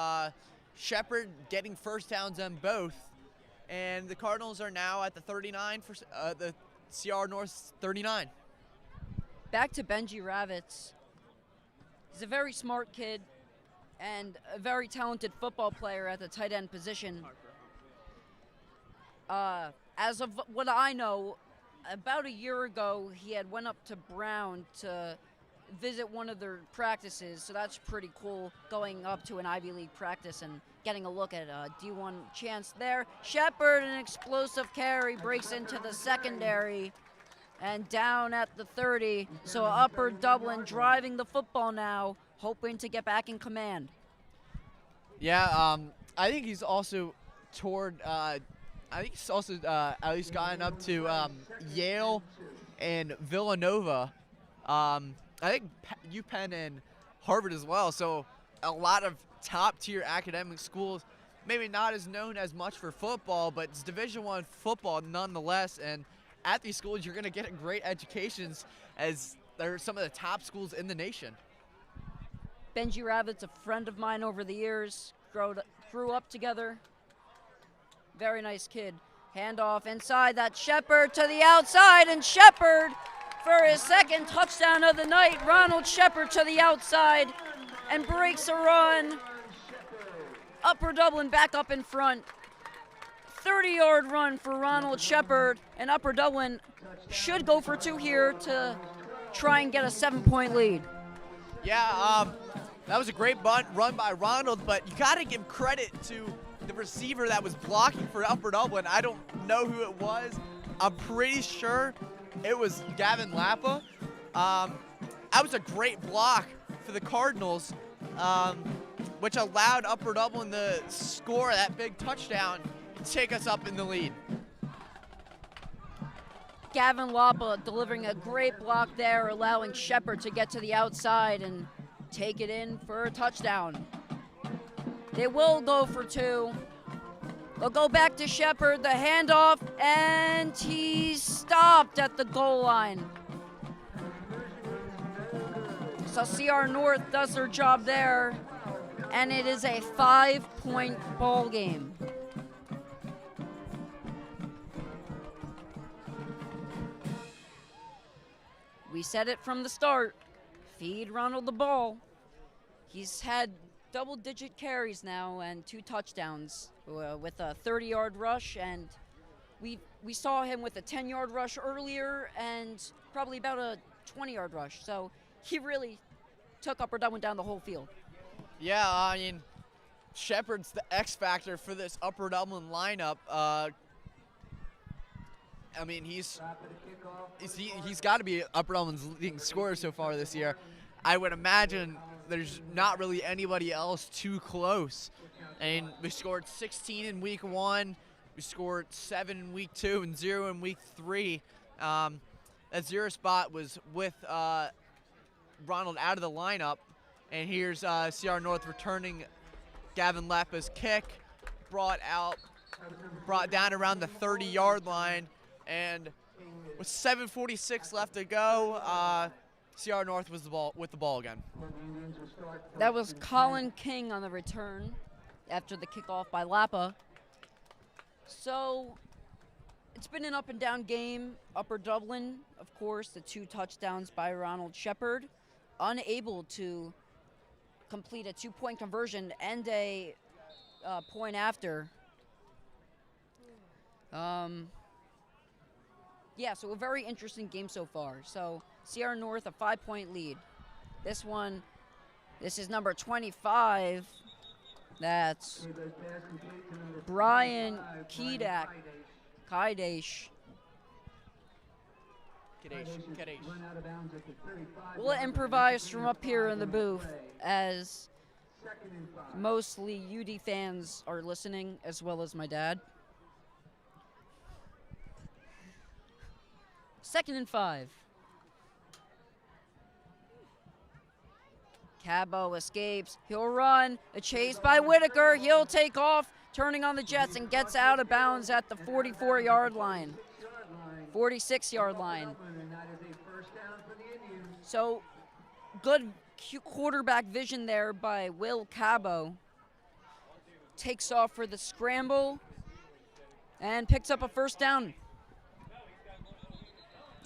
Shepard getting first downs on both. And the Cardinals are now at the 39 for the CR North 39. Back to Benji Ravitz. He's a very smart kid and a very talented football player at the tight end position. As of what I know, about a year ago, he had went up to Brown to visit one of their practices, so that's pretty cool, going up to an Ivy League practice and getting a look at a D1 chance there. Shepard, an explosive carry, breaks into the secondary and down at the 30. So Upper Dublin driving the football now, hoping to get back in command. Yeah, I think he's also at least gotten up to Yale and Villanova. I think UPenn and Harvard as well. So a lot of top-tier academic schools, maybe not as known as much for football, but it's Division I football nonetheless. And at these schools, you're going to get great educations, as they're some of the top schools in the nation. Benji Ravitz, a friend of mine over the years, grew up together. Very nice kid. Handoff inside, that Shepard to the outside, and Shepard for his second touchdown of the night. Ronald Shepard to the outside and breaks a run. Upper Dublin back up in front. 30-yard run for Ronald Shepard, and Upper Dublin should go for 2 here to try and get a 7-point lead. Yeah, that was a great run by Ronald, but you got to give credit to the receiver that was blocking for Upper Dublin. I don't know who it was. I'm pretty sure it was Gavin Lappa. That was a great block for the Cardinals, which allowed Upper Dublin to score that big touchdown and take us up in the lead. Gavin Lappa delivering a great block there, allowing Shepard to get to the outside and take it in for a touchdown. They will go for 2. They'll go back to Shepard, the handoff, and he's stopped at the goal line. So CR North does their job there, and it is a 5-point ball game. We said it from the start. Feed Ronald the ball. He's had double-digit carries now and 2 touchdowns with a 30-yard rush, and we saw him with a 10-yard rush earlier and probably about a 20-yard rush. So he really took Upper Dublin down the whole field. Yeah, I mean, Shepard's the X factor for this Upper Dublin lineup. I mean, he's got to be Upper Dublin's leading scorer so far this year. I would imagine there's not really anybody else too close. And we scored 16 in week 1. We scored 7 in week 2 and 0 in week 3. That 0 spot was with Ronald out of the lineup. And here's CR North returning Gavin Leppa's kick, brought down around the 30-yard line. And with 7:46 left to go, CR North was with the ball again. That was Colin King on the return after the kickoff by Lappa. So it's been an up and down game. Upper Dublin, of course, the 2 touchdowns by Ronald Shepard, unable to complete a 2-point conversion and a point after. Yeah, so a very interesting game so far. So CR North, a 5-point lead. This is number 25. That's Brian Kadesh. We'll improvise from up here in the booth as mostly UD fans are listening, as well as my dad. 2nd and 5. Cabo escapes. He'll run. A chase by Whitaker. He'll take off, turning on the Jets, and gets out of bounds at the 44-yard line. 46-yard line. So good quarterback vision there by Will Cabo. Takes off for the scramble and picks up a 1st down.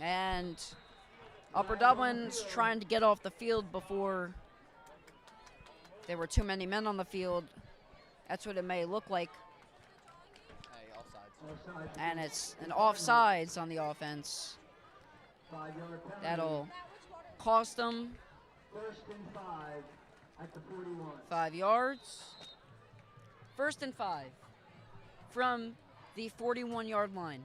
And Upper Dublin's trying to get off the field before there were too many men on the field. That's what it may look like. Hey, offsides. And it's an offsides on the offense. That'll cost them 1st and 5 at the 41. 5 yards. 1st and 5 from the 41-yard line.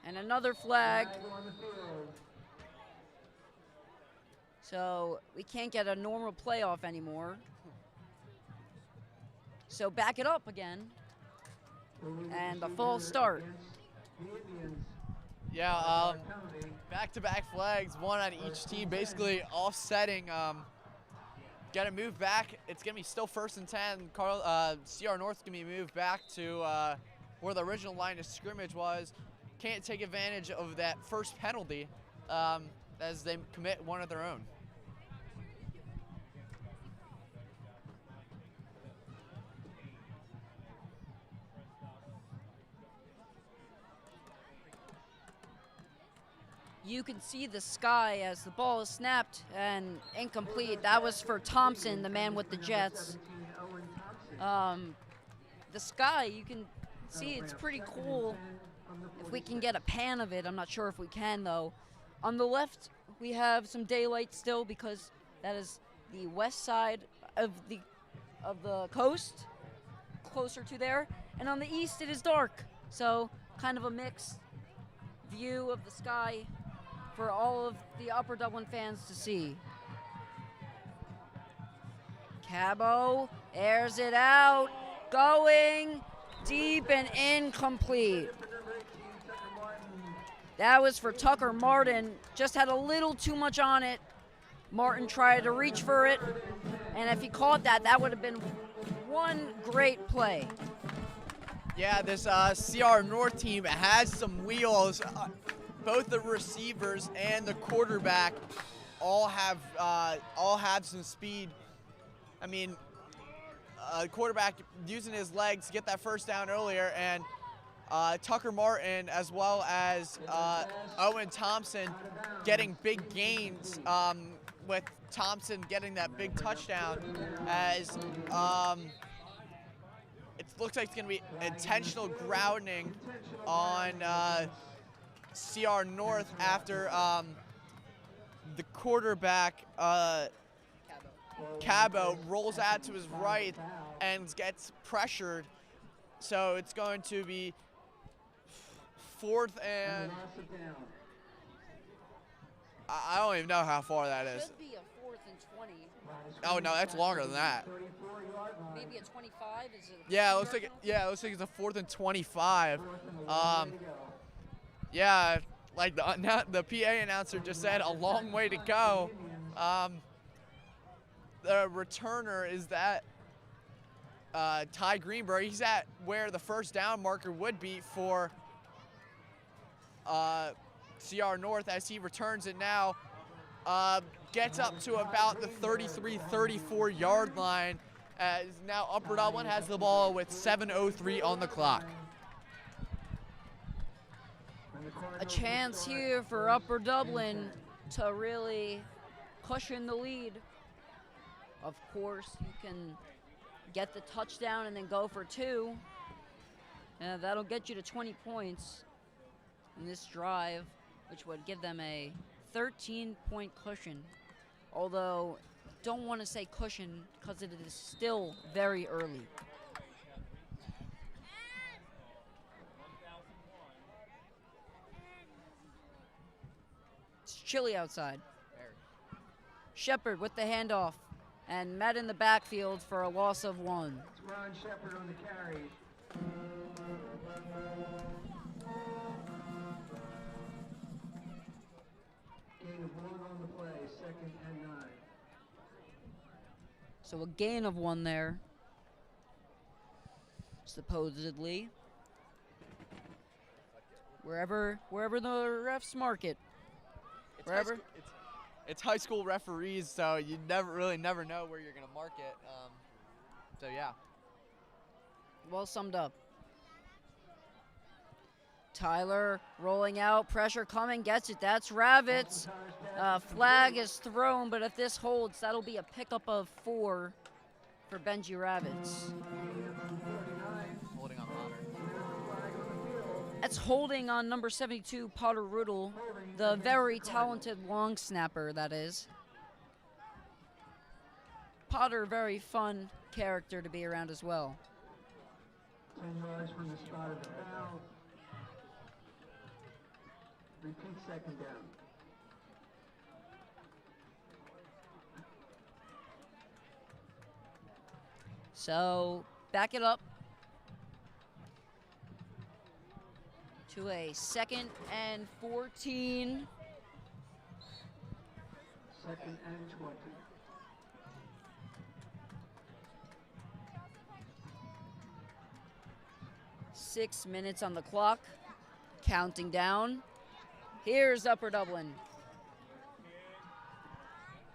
And another flag. So we can't get a normal playoff anymore. So back it up again. And a false start. Yeah, back-to-back flags, one on each team, basically offsetting. Got to move back. It's going to be still 1st and 10. CR North's going to be moved back to where the original line of scrimmage was. Can't take advantage of that first penalty as they commit one of their own. You can see the sky as the ball is snapped and incomplete. That was for Thompson, the man with the Jets. The sky, you can see it's pretty cool. If we can get a pan of it, I'm not sure if we can though. On the left, we have some daylight still because that is the west side of the coast, closer to there. And on the east, it is dark. So kind of a mixed view of the sky for all of the Upper Dublin fans to see. Cabo airs it out, going deep and incomplete. That was for Tucker Martin. Just had a little too much on it. Martin tried to reach for it, and if he caught that, that would have been one great play. Yeah, this CR North team has some wheels. Both the receivers and the quarterback all have some speed. I mean, quarterback using his legs to get that 1st down earlier, and Tucker Martin as well as Owen Thompson getting big gains, with Thompson getting that big touchdown as it looks like it's going to be intentional grounding on CR North after the quarterback, Cabo, rolls out to his right and gets pressured. So it's going to be 4th and I don't even know how far that is. Should be a 4th and 20. Oh no, that's longer than that. Maybe a 25. Is it? Yeah, it looks like it's a 4th and 25. Yeah, like the PA announcer just said, a long way to go. The returner is that Ty Greenberg. He's at where the first down marker would be for CR North as he returns it now. Gets up to about the 33-34 yard line as now Upper Dublin has the ball with 7:03 on the clock. A chance here for Upper Dublin to really cushion the lead. Of course, you can get the touchdown and then go for 2. That'll get you to 20 points in this drive, which would give them a 13-point cushion. Although, don't want to say cushion because it is still very early. It's chilly outside. Shepard with the handoff and met in the backfield for a loss of 1. It's Ron Shepard on the carry. Gain of 1 on the play, 2nd and 9. So a gain of 1 there, supposedly. Wherever the refs mark it. Wherever. It's high school referees, so you never know where you're gonna mark it. So yeah. Well summed up. Tyler rolling out, pressure coming, gets it. That's Ravitz. Flag is thrown, but if this holds, that'll be a pickup of 4 for Benji Ravitz. Holding on Potter. That's holding on number 72, Potter Rudel, the very talented long snapper, that is. Potter, very fun character to be around as well. 10 yards from the spot of the foul. Repeat 2nd down. So, back it up to a 2nd and 14. 2nd and 20. Six minutes on the clock, counting down. Here's Upper Dublin.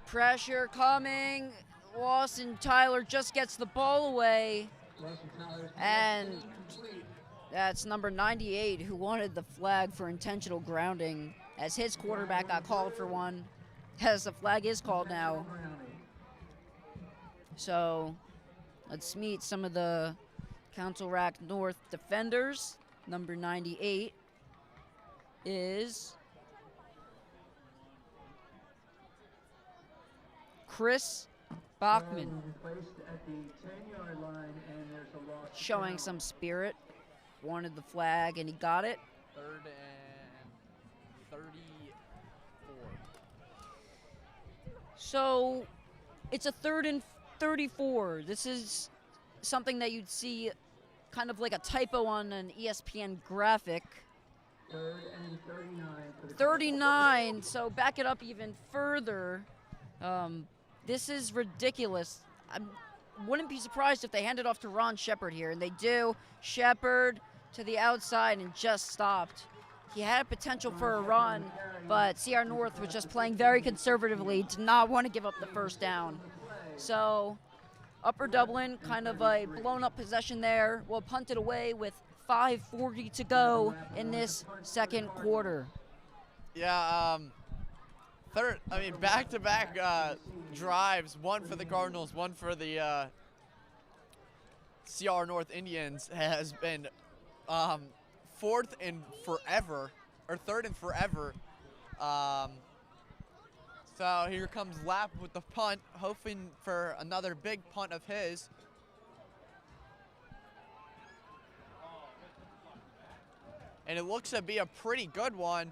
Pressure coming. Lawson Tyler just gets the ball away. And that's number 98 who wanted the flag for intentional grounding as his quarterback got called for one, as the flag is called now. So let's meet some of the Council Rack North defenders. Number 98 is Chris Bachman, showing some spirit. Wanted the flag and he got it. 3rd and 34. So it's a 3rd and 34. This is something that you'd see kind of like a typo on an ESPN graphic. 3rd and 39. 39, so back it up even further. This is ridiculous. I wouldn't be surprised if they hand it off to Ron Shepard here, and they do. Shepard to the outside and just stopped. He had potential for a run, but CR North was just playing very conservatively, did not want to give up the first down. So Upper Dublin, kind of a blown-up possession there, will punt it away with 5:40 to go in this second quarter. Yeah, back-to-back drives, one for the Cardinals, one for the CR North Indians, has been 4th and forever or third and forever. So here comes Lapp with the punt, hoping for another big punt of his. And it looks to be a pretty good one.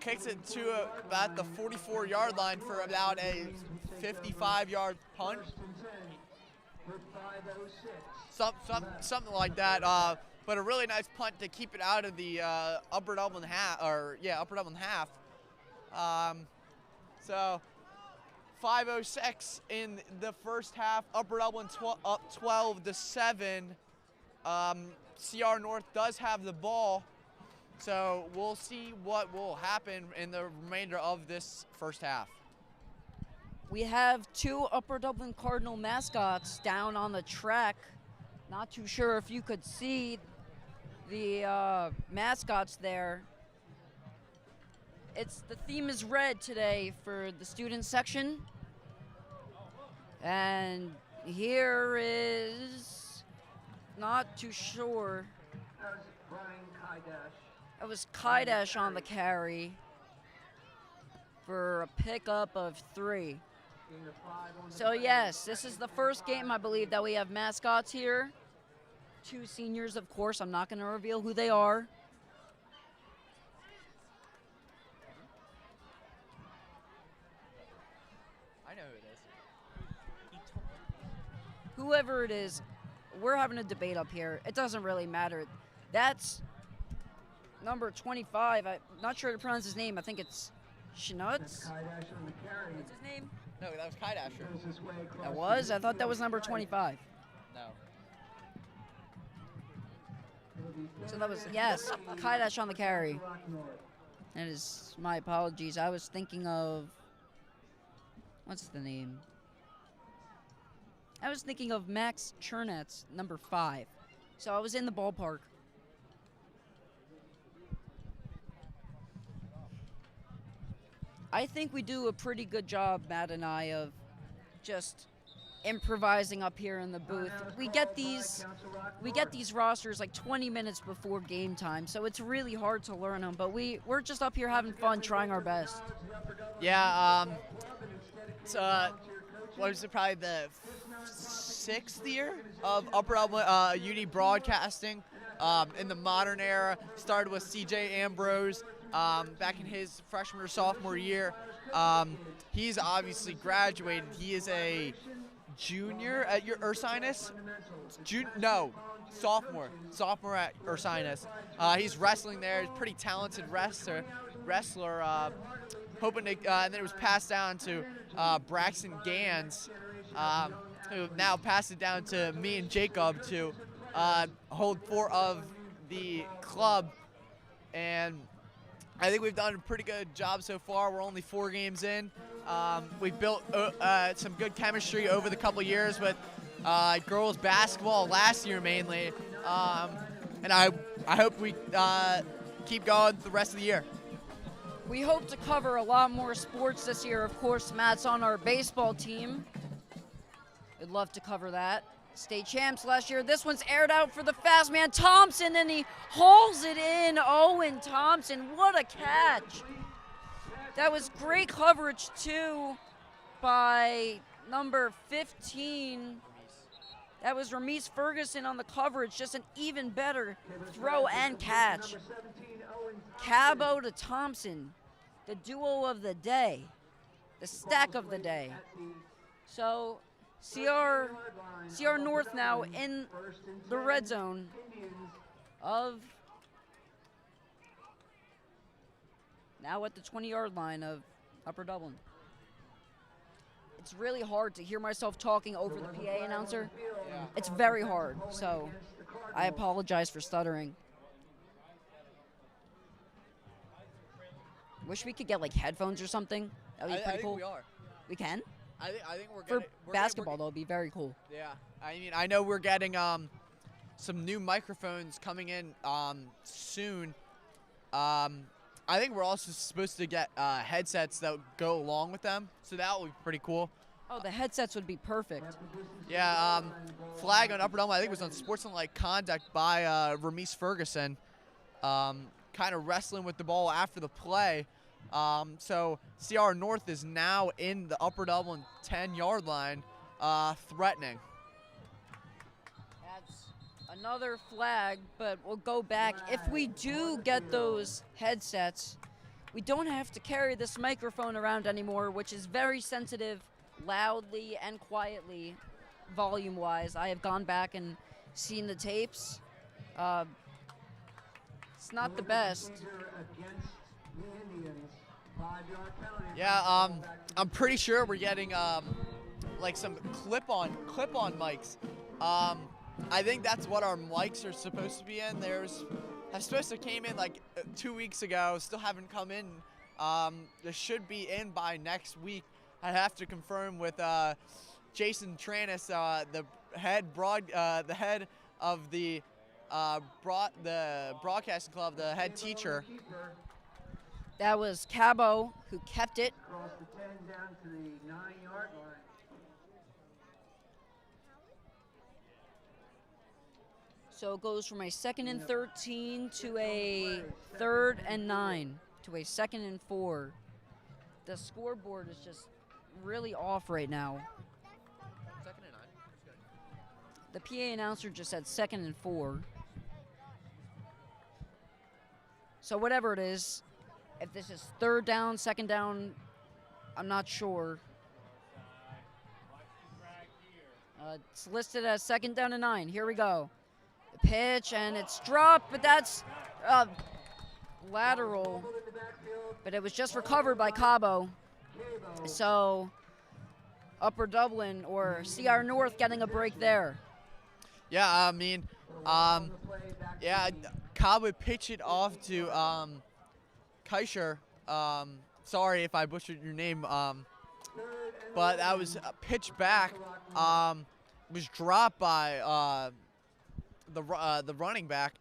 Kicks it to about the 44-yard line for about a 55-yard punt. Something like that. But a really nice punt to keep it out of the upper Dublin half, upper Dublin half. So 5:06 in the first half. Upper Dublin up 12-7. CR North does have the ball, so we'll see what will happen in the remainder of this first half. We have two Upper Dublin Cardinal mascots down on the track. Not too sure if you could see the mascots there. The theme is red today for the student section. And here is, not too sure. It was Kaidash on the carry for a pickup of 3. So yes, this is the first game, I believe, that we have mascots here. 2 seniors, of course. I'm not going to reveal who they are. I know who it is. Whoever it is, we're having a debate up here. It doesn't really matter. That's number 25. I'm not sure to pronounce his name. I think it's Schnutz. What's his name? No, that was Kaidasher. That was? I thought that was number 25. No. So that was, yes, Kaidash on the carry. That is my apologies. I was thinking of, what's the name? I was thinking of Max Chernetz, number 5. So I was in the ballpark. I think we do a pretty good job, Matt and I, of just improvising up here in the booth. We get these rosters like 20 minutes before game time, so it's really hard to learn them. But we're just up here having fun, trying our best. Yeah. What is it? Probably the 6th year of Upper Dublin UD broadcasting in the modern era. Started with C.J. Ambrose back in his freshman or sophomore year. He's obviously graduated. He is a junior at your Ursinus? Sophomore at Ursinus. He's wrestling there. He's a pretty talented wrestler. Hoping to, and then it was passed down to Braxton Gans, who now passed it down to me and Jacob to hold 4 of the club. And I think we've done a pretty good job so far. We're only 4 games in. We've built some good chemistry over the couple years with girls basketball last year mainly. And I hope we keep going the rest of the year. We hope to cover a lot more sports this year. Of course, Matt's on our baseball team. We'd love to cover that. State champs last year. This one's aired out for the fast man Thompson, and he hauls it in. Owen Thompson, what a catch. That was great coverage, too, by number 15. That was Remise Ferguson on the coverage. Just an even better throw and catch. Cabo to Thompson, the duo of the day, the stack of the day. So CR North now in the red zone of, now at the 20-yard line of Upper Dublin. It's really hard to hear myself talking over the PA announcer. Yeah. It's very hard, so I apologize for stuttering. Wish we could get like headphones or something. That would be pretty cool. I think we are. We can? I think we're For basketball, though, it'd be very cool. Yeah. I mean, I know we're getting some new microphones coming in soon. I think we're also supposed to get headsets that go along with them, so that would be pretty cool. Oh, the headsets would be perfect. Yeah, flag on Upper Dublin, I think it was on Sportsmanlike Conduct by Remise Ferguson. kind of wrestling with the ball after the play. So CR North is now in the Upper Dublin 10-yard line, threatening. That's another flag, but we'll go back. If we do get those headsets, we don't have to carry this microphone around anymore, which is very sensitive, loudly and quietly, volume-wise. I have gone back and seen the tapes. It's not the best. Yeah, I'm pretty sure we're getting like some clip-on mics. I think that's what our mics are supposed to be in. I'm supposed to came in like 2 weeks ago, still haven't come in. They should be in by next week. I have to confirm with Jason Tranis, the head of the broadcasting club, the head teacher. That was Cabo who kept it. Across the 10 down to the 9-yard line. So it goes from a 2nd and 13 to a 3rd and 9 to a 2nd and 4. The scoreboard is just really off right now. 2nd and 9. The PA announcer just said 2nd and 4. So whatever it is, if this is 3rd down, 2nd down, I'm not sure. It's listed as 2nd down and 9. Here we go. The pitch, and it's dropped, but that's lateral. But it was just recovered by Cabo. So Upper Dublin or CR North getting a break there. Yeah, I mean, yeah, Cabo pitched it off to Kaisher. Sorry if I butchered your name, but that was pitched back. Was dropped by the running back,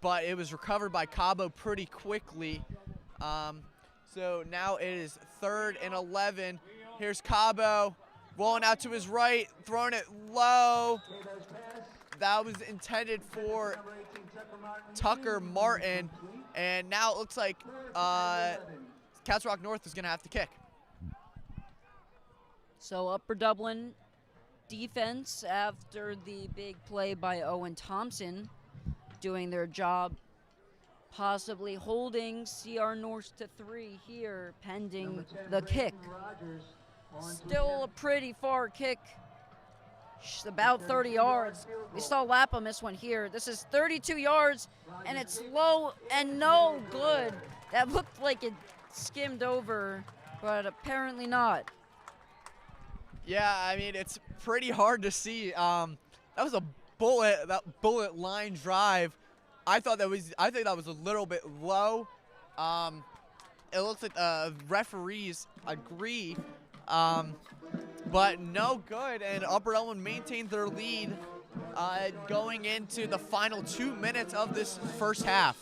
but it was recovered by Cabo pretty quickly. So now it is 3rd and 11. Here's Cabo rolling out to his right, throwing it low. That was intended for Tucker Martin, and now it looks like Castle Rock North is going to have to kick. So Upper Dublin defense, after the big play by Owen Thompson, doing their job, possibly holding CR North to 3 here, pending the kick. Still a pretty far kick, about 30 yards. We saw Lappa miss one here. This is 32 yards, and it's low and no good. That looked like it skimmed over, but apparently not. Yeah, I mean, it's pretty hard to see. That was a bullet line drive. I think that was a little bit low. It looks like referees agree, but no good. And Upper Dublin maintains their lead going into the final 2 minutes of this first half.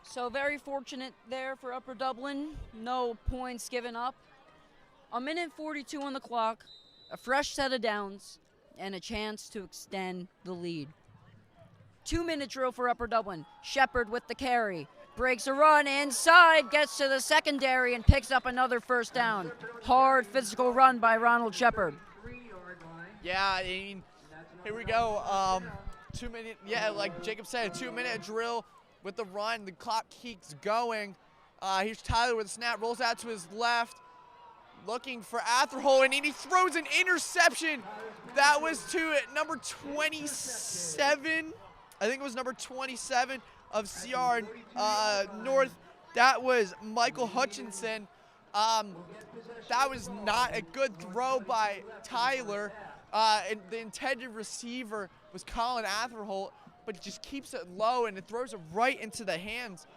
So very fortunate there for Upper Dublin. No points given up. 1:42 on the clock, a fresh set of downs, and a chance to extend the lead. 2-minute drill for Upper Dublin. Shepard with the carry. Breaks a run inside, gets to the secondary, and picks up another first down. Hard physical run by Ronald Shepard. Yeah, I mean, here we go. 2 minute, yeah, like Jacob said, 2-minute drill with the run. The clock keeps going. Here's Tyler with the snap, rolls out to his left. Looking for Atherhole, and he throws an interception. That was to number 27. I think it was number 27 of CR North. That was Michael Hutchinson. That was not a good throw by Tyler. And the intended receiver was Colin Atherhole, but he just keeps it low, and it throws it right into the hands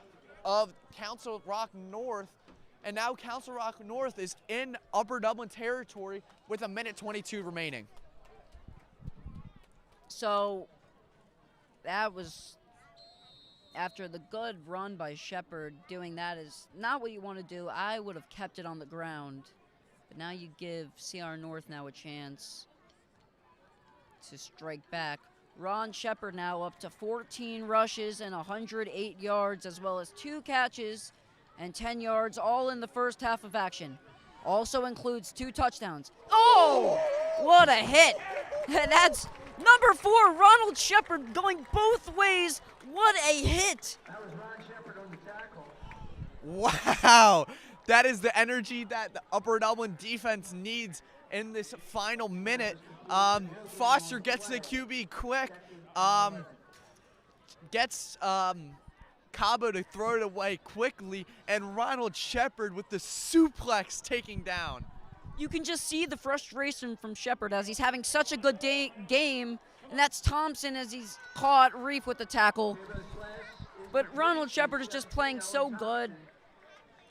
of Council Rock North. And now Council Rock North is in Upper Dublin territory with 1:22 remaining. So that was, after the good run by Shepard, doing that is not what you want to do. I would have kept it on the ground. But now you give CR North now a chance to strike back. Ron Shepard now up to 14 rushes and 108 yards, as well as 2 catches and 10 yards, all in the first half of action. Also includes 2 touchdowns. Oh, what a hit. That's number 4, Ronald Shepard, going both ways. What a hit. That was Ron Shepard on the tackle. Wow, that is the energy that the Upper Dublin defense needs in this final minute. Foster gets the QB quick, gets Cabo to throw it away quickly, and Ronald Shepard with the suplex taking down. You can just see the frustration from Shepard as he's having such a good game, and that's Thompson as he's caught Reef with the tackle. But Ronald Shepard is just playing so good.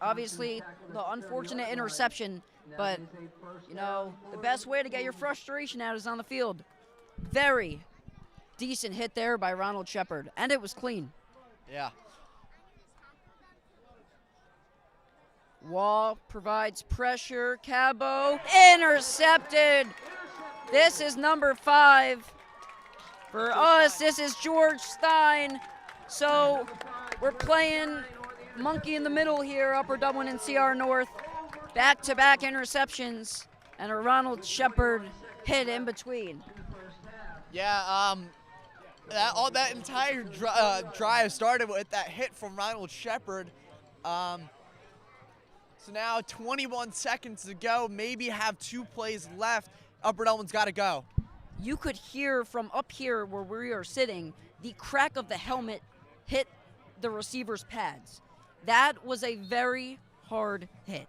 Obviously, the unfortunate interception, but, you know, the best way to get your frustration out is on the field. Very decent hit there by Ronald Shepard, and it was clean. Yeah. Wall provides pressure. Cabo intercepted. This is number 5. For us, this is George Stein. So we're playing monkey in the middle here, Upper Dublin and CR North. Back-to-back interceptions and a Ronald Shepard hit in between. Yeah, that entire drive started with that hit from Ronald Shepard. So now 21 seconds to go, maybe have 2 plays left. Upper Dublin's got to go. You could hear from up here where we are sitting, the crack of the helmet hit the receiver's pads. That was a very hard hit.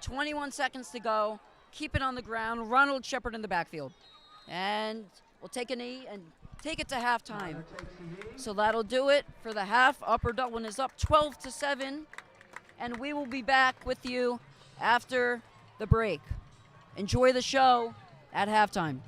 21 seconds to go. Keep it on the ground. Ronald Shepard in the backfield. And we'll take a knee and take it to halftime. So that'll do it for the half. Upper Dublin is up 12-7. And we will be back with you after the break. Enjoy the show at halftime.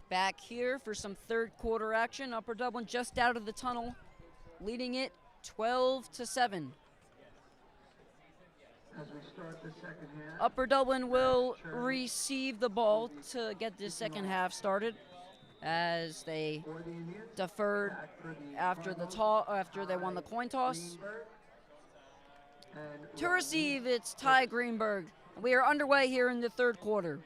Back here for some third quarter action. Upper Dublin just out of the tunnel, leading it 12-7. As we start the second half. Upper Dublin will receive the ball to get this second half started, as they For the Indians. deferred Back for the after the Cardinals. after they won the coin toss. Greenberg. And To receive, it's Ty Greenberg. We are underway here in the third quarter.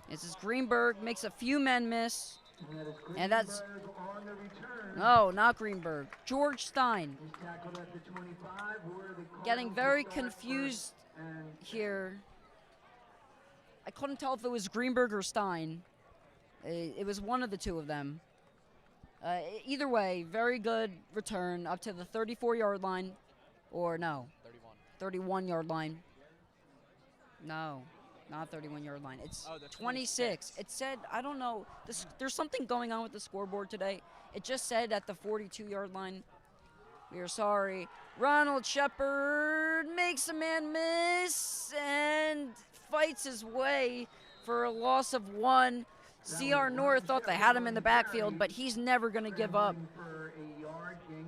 This is Greenberg, makes a few men miss. that is And that's- Greenberg on the return. No, not Greenberg. George Stein. He's tackled at the 25. Where the Getting Cardinals very will start confused first and here. I couldn't tell if it was Greenberg or Stein. It was one of the two of them. Either way, very good return up to the 34-yard line. Or no, 31-yard line. No, not 31-yard line. It's Oh, the 26. It said, I don't know, there's something going on with the scoreboard today. It just said at the 42-yard line. We are sorry. Ronald Shepard makes a man miss and fights his way for a loss of 1. CR North thought they had him in the backfield, but he's never going to give up. for a yard gain.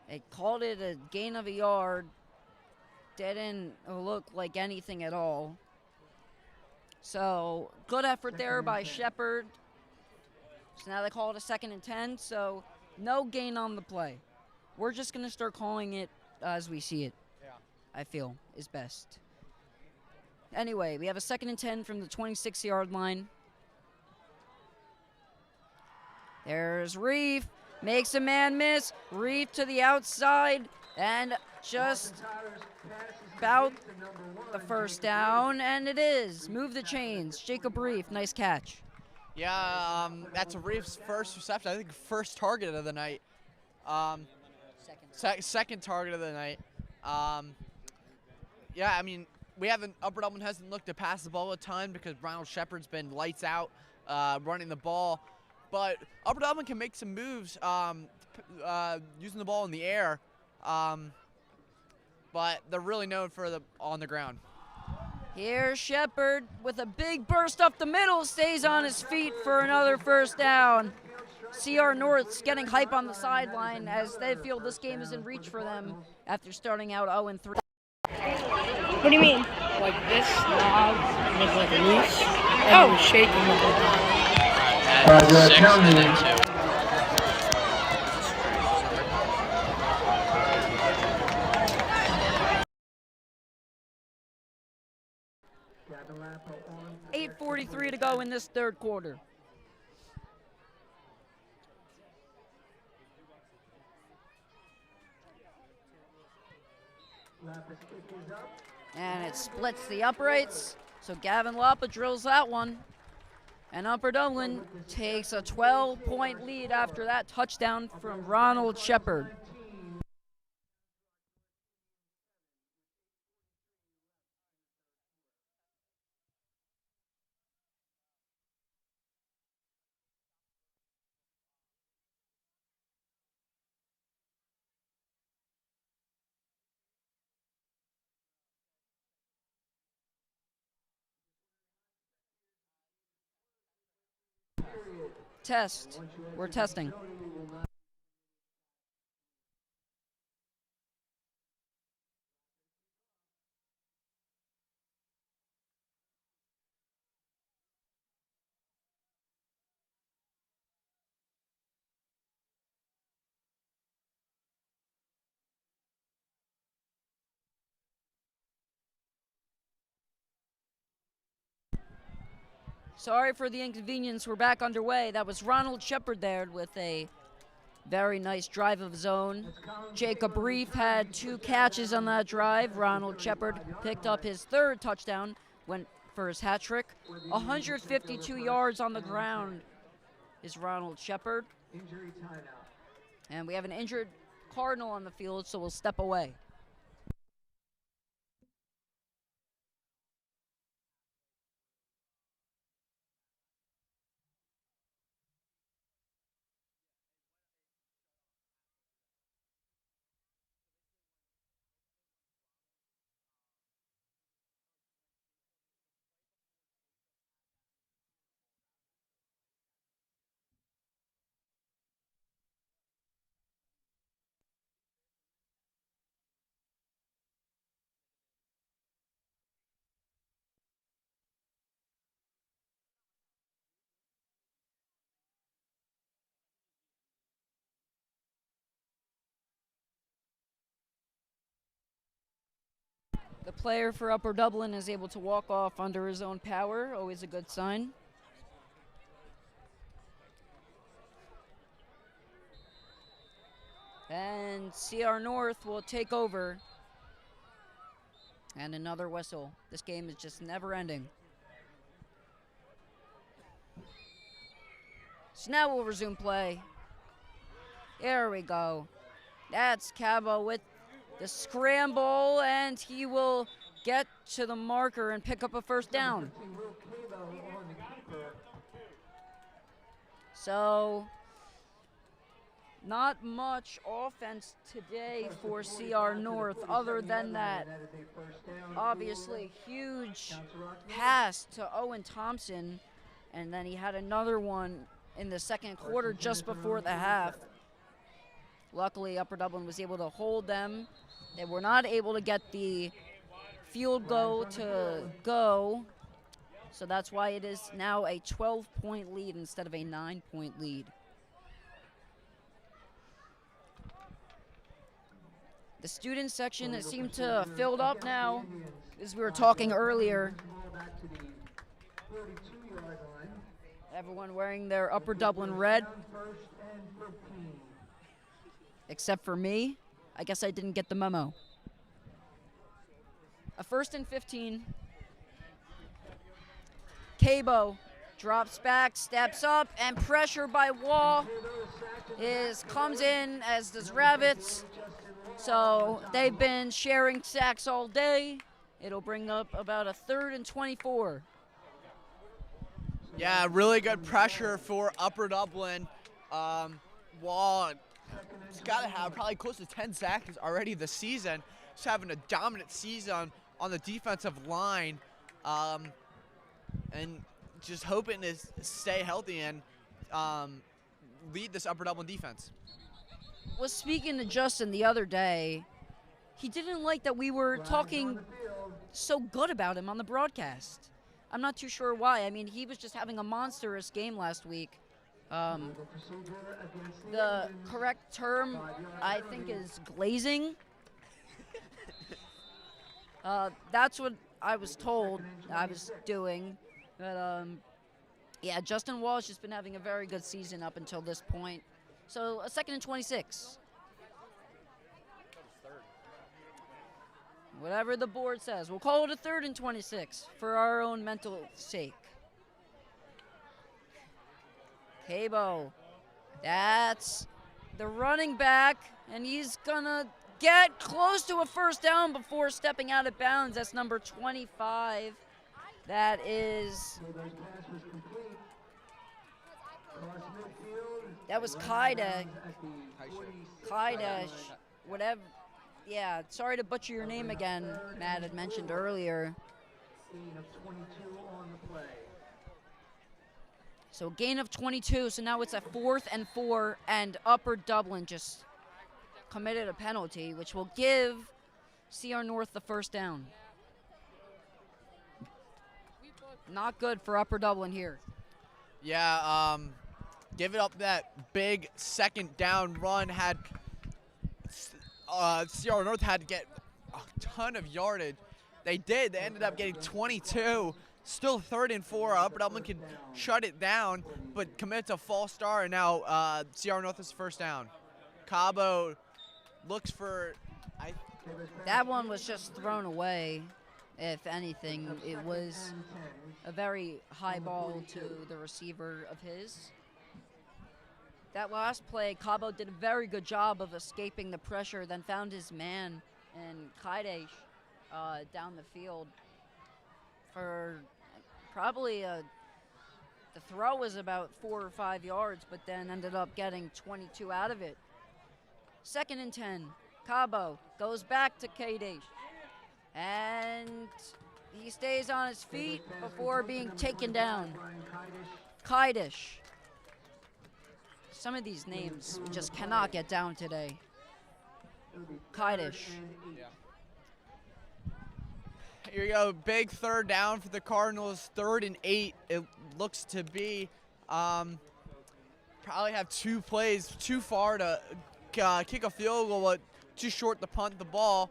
They called it a gain of a yard. Didn't look like anything at all. So, good effort there by Shepard. So now they call it a 2nd and 10, so no gain on the play. We're just going to start calling it as we see it, I feel, is best. Anyway, we have a 2nd and 10 from the 26-yard line. There's Reef. Makes a man miss. Reef to the outside. And just about the first down. And it is. Move the chains. Jacob Reef. Nice catch. Yeah, that's Reef's first reception. I think first target of the night. Second target of the night. Yeah, I mean, Upper Dublin hasn't looked to pass the ball a ton because Ronald Shepard's been lights out running the ball. But Upper Dublin can make some moves using the ball in the air. But they're really known for the on the ground. Here's Shepard with a big burst up the middle. Stays on his feet for another first down. CR North's getting hype on the sideline as they feel this game is in reach for them after starting out 0-3. What do you mean? Like this knob was like loose and it was shaking the whole time. At 6 and then 2. Gabalapa on 8:43 to go in this third quarter. Lappa's kick is up. And it splits the uprights. So Gavin Lapa drills that one. And Upper Dublin takes a 12-point lead after that touchdown from Ronald Shepard. Test. We're testing. Sorry for the inconvenience. We're back underway. That was Ronald Shepard there with a very nice drive of his own. Jacob Reef had 2 catches on that drive. Ronald Shepard picked up his 3rd touchdown, went for his hat trick. 152 yards on the ground is Ronald Shepard. Injury timeout. And we have an injured Cardinal on the field, so we'll step away. player for Upper Dublin is able to walk off under his own power. Always a good sign. And CR North will take over. And another whistle. This game is just never ending. So now we'll resume play. There we go. That's Cabo with the scramble, and he will get to the marker and pick up a first down. So, not much offense today for CR North other than that obviously huge pass to Owen Thompson, and then he had another one in the second quarter just before the half. Luckily, Upper Dublin was able to hold them. They were not able to get the field goal to go, so that's why it is now a 12-point lead instead of a 9-point lead. The student section has seemed to have filled up now, as we were talking earlier. Everyone wearing their Upper Dublin red. Except for me. I guess I didn't get the memo. A 1st and 15. Cabo drops back, steps up, and pressure by Wall comes in, as does Ravitz. So they've been sharing sacks all day. It'll bring up about a 3rd and 24. Yeah, really good pressure for Upper Dublin. Wall, he's got to have probably close to 10 sacks already this season. He's having a dominant season on the defensive line, and just hoping to stay healthy and lead this Upper Dublin defense. Was speaking to Justin the other day, he didn't like that we were talking so good about him on the broadcast. I'm not too sure why. I mean, he was just having a monstrous game last week. The correct term, I think, is glazing. That's what I was told I was doing. But, yeah, Justin Walsh has been having a very good season up until this point. So, a 2nd and 26. Whatever the board says. We'll call it a 3rd and 26 for our own mental sake. Cabo. That's the running back, and he's going to get close to a first down before stepping out of bounds. That's number 25. That is... That was Kaida, whatever. Yeah, sorry to butcher your name again, Matt had mentioned earlier. So gain of 22, so now it's a 4th and 4, and Upper Dublin just committed a penalty, which will give CR North the first down. Not good for Upper Dublin here. Yeah, give it up that big second down run. Had CR North had to get a ton of yardage. They did. They ended up getting 22. Still 3rd and 4. Upper Dublin could shut it down, but commit to a false start, and now CR North is first down. Cabo looks for... That one was just thrown away. If anything, it was a very high ball to the receiver of his. That last play, Cabo did a very good job of escaping the pressure, then found his man and Kaide down the field for probably the throw was about 4 or 5 yards, but then ended up getting 22 out of it. 2nd and 10. Cabo goes back to Kaide, and he stays on his feet before being taken down. Kaidish. Some of these names we just cannot get down today. Kaidish. Here you go, big 3rd down for the Cardinals. 3rd and 8, it looks to be. Probably have 2 plays too far to kick a field goal, but too short to punt the ball.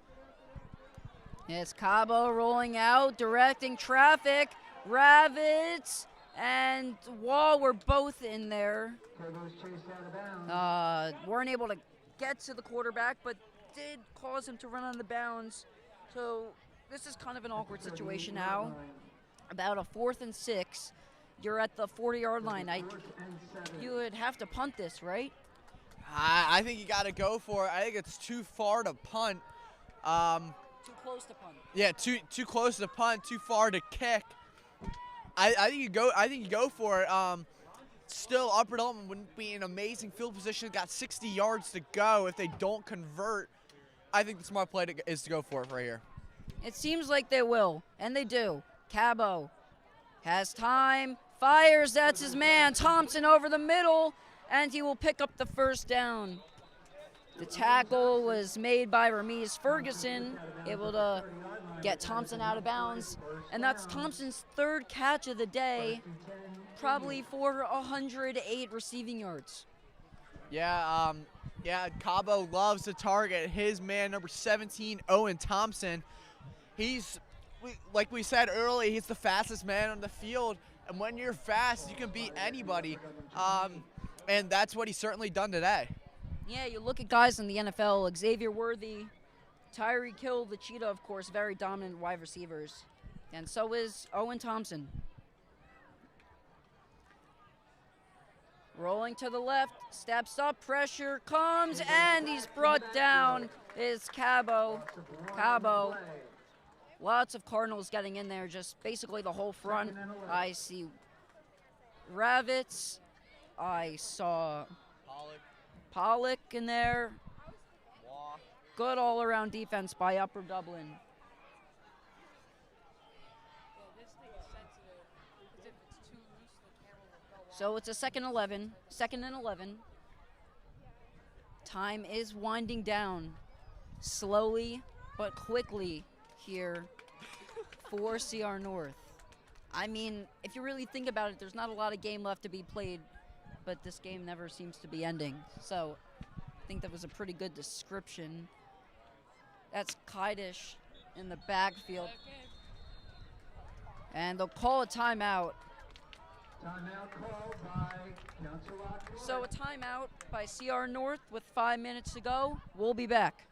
It's Cabo rolling out, directing traffic. Ravitz and Wall were both in there. Cardinals chased out of bounds. Weren't able to get to the quarterback, but did cause him to run on the bounds. So this is kind of an awkward situation now. About a 4th and 6. You're at the 40-yard line. You would have to punt this, right? I think you got to go for it. I think it's too far to punt. Too close to punt. Yeah, too close to punt, too far to kick. I think you go. I think you go for it. Still, Upper Delton wouldn't be in amazing field position. Got 60 yards to go. If they don't convert, I think the smart play is to go for it right here. It seems like they will, and they do. Cabo has time, fires. That's his man. Thompson over the middle, and he will pick up the first down. The tackle was made by Ramiz Ferguson, able to get Thompson out of bounds. And that's Thompson's 3rd catch of the day, probably for 108 receiving yards. Yeah, Cabo loves to target his man, number 17, Owen Thompson. Like we said earlier, he's the fastest man on the field. And when you're fast, you can beat anybody. And that's what he's certainly done today. Yeah, you look at guys in the NFL, Xavier Worthy, Tyreek Hill, the Cheetah, of course, very dominant wide receivers. And so is Owen Thompson. Rolling to the left, steps up, pressure comes, and he's brought down. Is Cabo. Lots of Cardinals getting in there, just basically the whole front. I see Ravitz. I saw Pollock in there. Good all-around defense by Upper Dublin. So it's a second and 11. Time is winding down slowly but quickly here for CR North. I mean, if you really think about it, there's not a lot of game left to be played, but this game never seems to be ending. So I think that was a pretty good description. That's Kaidish in the backfield. And they'll call a timeout. Timeout called by Council Rock North. So a timeout by CR North with 5 minutes to go. We'll be back.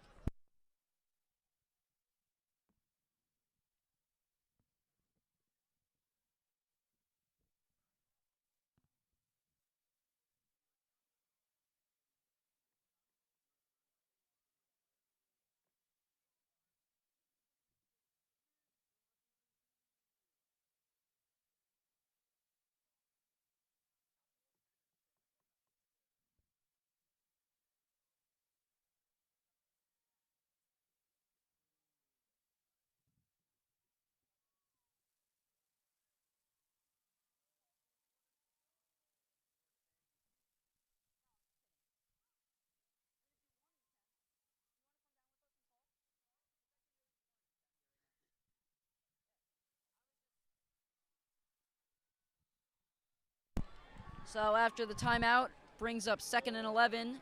So after the timeout, brings up 2nd and 11.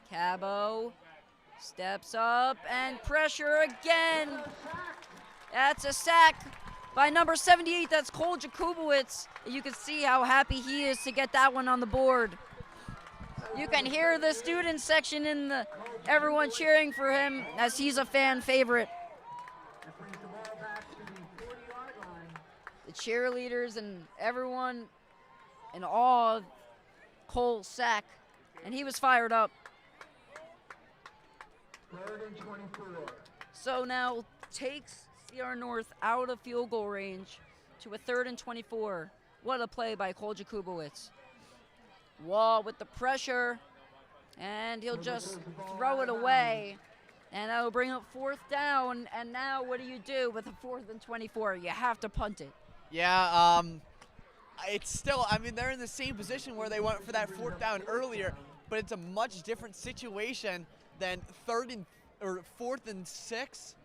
Cabo steps up and pressure again. That's a sack by number 78. That's Cole Jakubowicz. You can see how happy he is to get that one on the board. You can hear the student section in the everyone cheering for him as he's a fan favorite. That brings the ball back to the 40-yard line. The cheerleaders and everyone in awe of Cole's sack, and he was fired up. 3rd and 24. So now takes CR North out of field goal range to a 3rd and 24. What a play by Cole Jakubowicz. Wall with the pressure, and he'll just throw it away. And that'll bring up 4th down, and now what do you do with a 4th and 24? You have to punt it. Yeah, it's still, I mean, they're in the same position where they went for that 4th down earlier, but it's a much different situation than 4th and 6,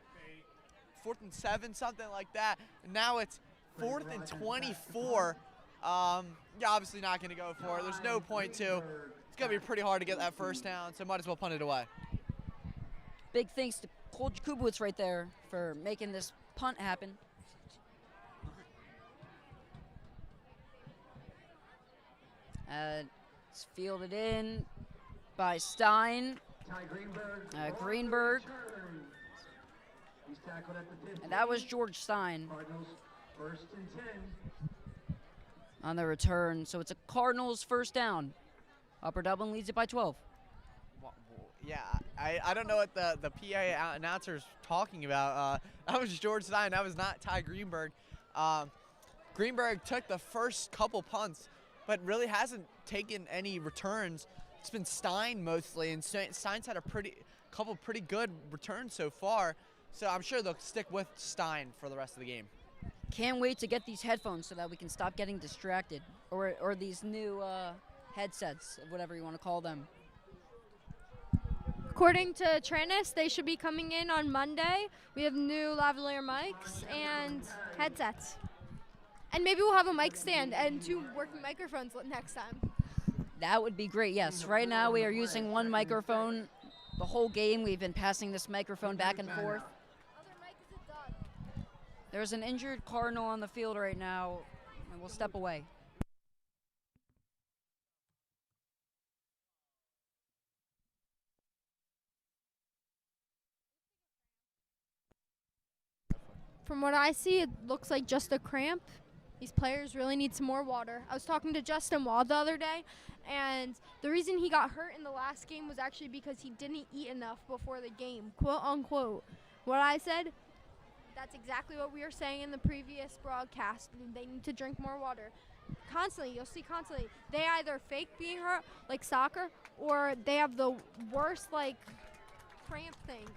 4th and 7, something like that. And now it's 4th and 24. You're obviously not going to go for it. There's no point to. It's going to be pretty hard to get that 1st down, so might as well punt it away. Big thanks to Cole Kubowitz right there for making this punt happen. It's fielded in by Stein. Ty Greenberg. Greenberg. He's tackled at the 15. And that was George Stein Cardinals first and 10. on the return. So it's a Cardinals first down. Upper Dublin leads it by 12. Yeah, I don't know what the PA announcer's talking about. That was George Stein. That was not Ty Greenberg. Greenberg took the first couple punts, but really hasn't taken any returns. It's been Stein mostly, and Stein's had a couple pretty good returns so far. So I'm sure they'll stick with Stein for the rest of the game. Can't wait to get these headphones so that we can stop getting distracted, or these new headsets, whatever you want to call them. According to Tranis, they should be coming in on Monday. We have new lavalier mics and headsets. And maybe we'll have a mic stand and 2 working microphones next time. That would be great, yes. Right now we are using one microphone. The whole game we've been passing this microphone back and forth. There's an injured Cardinal on the field right now, and we'll step away. From what I see, it looks like just a cramp. These players really need some more water. I was talking to Justin Wald the other day, and the reason he got hurt in the last game was actually because he didn't eat enough before the game, quote unquote. What I said, that's exactly what we were saying in the previous broadcast. They need to drink more water. Constantly, you'll see constantly. They either fake being hurt, like soccer, or they have the worst, like, cramp things.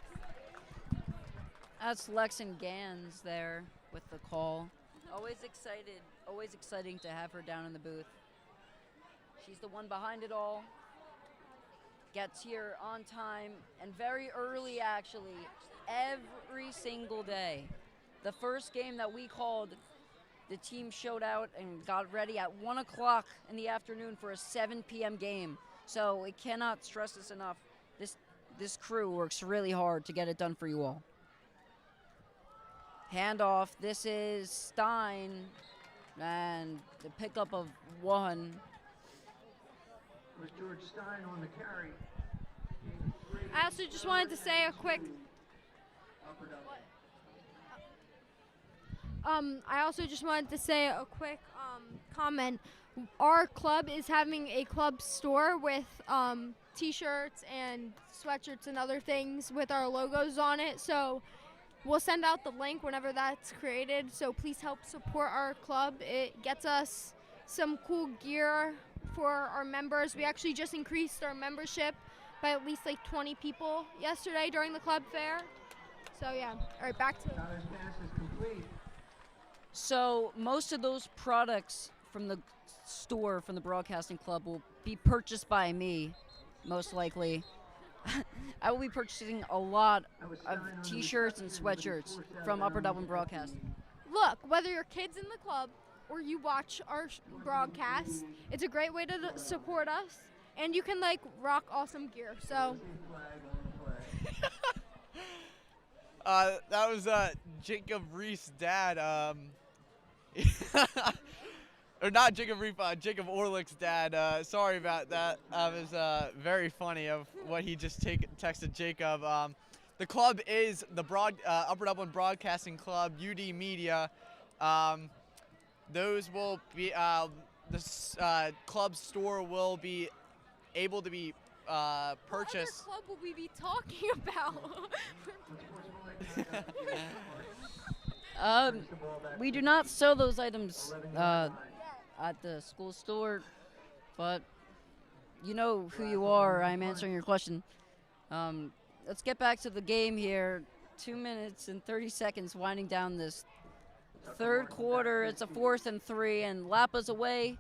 That's Lexan Gans there with the call. Always exciting to have her down in the booth. She's the one behind it all. Gets here on time and very early, actually, every single day. The first game that we called, the team showed out and got ready at 1 o'clock in the afternoon for a 7 p.m. game. So we cannot stress this enough. This crew works really hard to get it done for you all. Handoff. This is Stein, and the pickup of 1. Was George Stein on the carry. I also just wanted to say a quick comment. Our club is having a club store with t-shirts and sweatshirts and other things with our logos on it. So we'll send out the link whenever that's created. So please help support our club. It gets us some cool gear for our members. We actually just increased our membership by at least like 20 people yesterday during the club fair. So yeah, all right, back to it. Tyler's pass is complete. So most of those products from the store, from the broadcasting club, will be purchased by me, most likely. I will be purchasing a lot of t-shirts and sweatshirts from Upper Dublin Broadcasting. Look, whether your kid's in the club or you watch our broadcast, it's a great way to support us, and you can like rock awesome gear. So That was Jacob Reese's dad. Or not Jacob Reef, Jacob Orlick's dad. Sorry about that. It was very funny of what he just texted Jacob. The club is the Upper Dublin Broadcasting Club, UD Media. Those will be the club store will be able to be purchased. what other club will we be talking about? We do not sell those items at the school store, but you know who you are. I'm answering your question. Let's get back to the game here. 2 minutes and 30 seconds winding down this third quarter. It's a 4th and 3, and Lapa's away.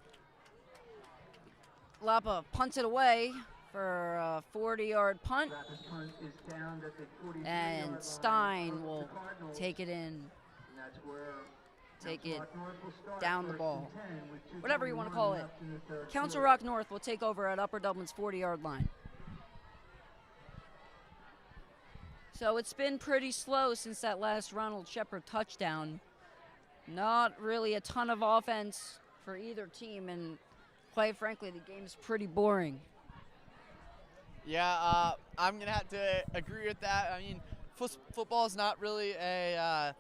Lapa punts it away for a 40-yard punt, and Stein will take it in. Take it down the ball, whatever you want to call it. Council Rock North will take over at Upper Dublin's 40-yard line. So it's been pretty slow since that last Ronald Shepard touchdown. Not really a ton of offense for either team, and quite frankly, the game's pretty boring. Yeah, I'm going to have to agree with that. I mean, football is not really a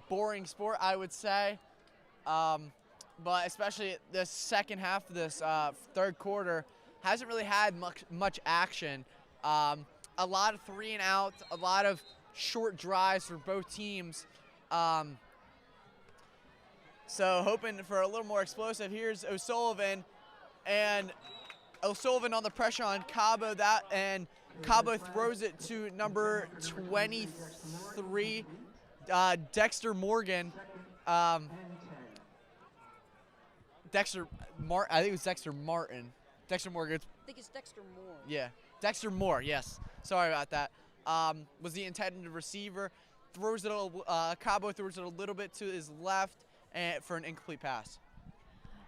boring sport, I would say. But especially the second half of this third quarter hasn't really had much action. A lot of 3 and outs, a lot of short drives for both teams. So hoping for a little more explosive. Here's O'Sullivan, and O'Sullivan on the pressure on Cabo, and Cabo throws it to number 23, Dexter Morgan. I think it was Dexter Martin. Dexter Morgan. I think it's Dexter Moore. Yeah, Dexter Moore, yes. Sorry about that. Was the intended receiver. Cabo throws it a little bit to his left and for an incomplete pass.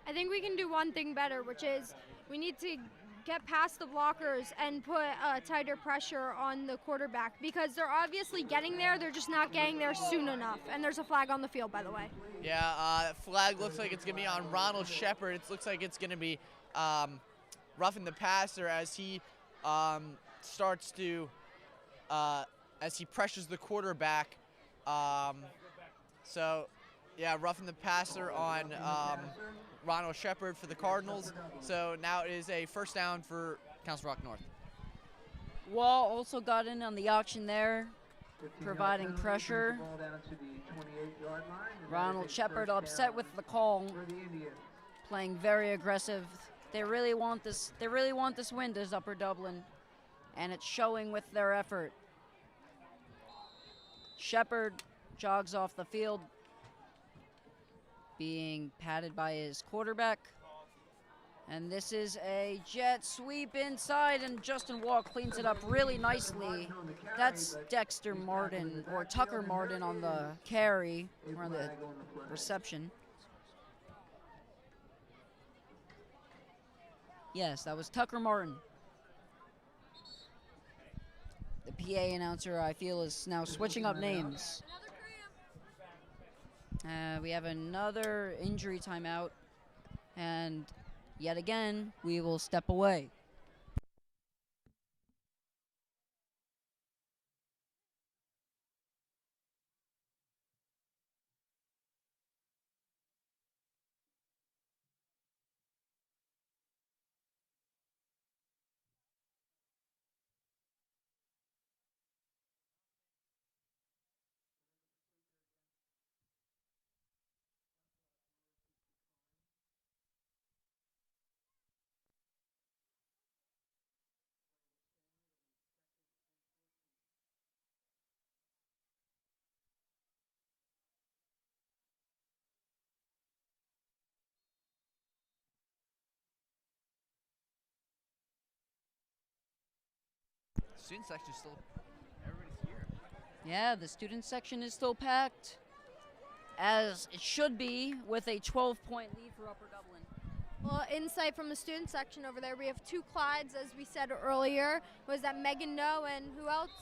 I think we can do one thing better, which is we need to get past the blockers and put tighter pressure on the quarterback, because they're obviously getting there, they're just not getting there soon enough. And there's a flag on the field, by the way. Yeah, that flag looks like it's going to be on Ronald Shepard. It looks like it's going to be roughing the passer as he starts to, as he pressures the quarterback. So, yeah, roughing the passer on Ronald Shepard for the Cardinals. So now it is a first down for Council Rock North. Wall also got in on the auction there, providing pressure. Ronald Shepard upset with the call, playing very aggressive. They really want this. They really want this win, does Upper Dublin, and it's showing with their effort. Shepard jogs off the field, being patted by his quarterback. And this is a jet sweep inside, and Justin Wall cleans it up really nicely. That's Dexter Martin, or Tucker Martin on the carry, or on the reception. Yes, that was Tucker Martin. The PA announcer, I feel, is now switching up names. We have another injury timeout, and yet again, we will step away. Student section is still, everybody's here. Yeah, the student section is still packed, as it should be, with a 12-point lead for Upper Dublin. Well, insight from the student section over there. We have 2 Clydes, as we said earlier. Was that Megan No and who else?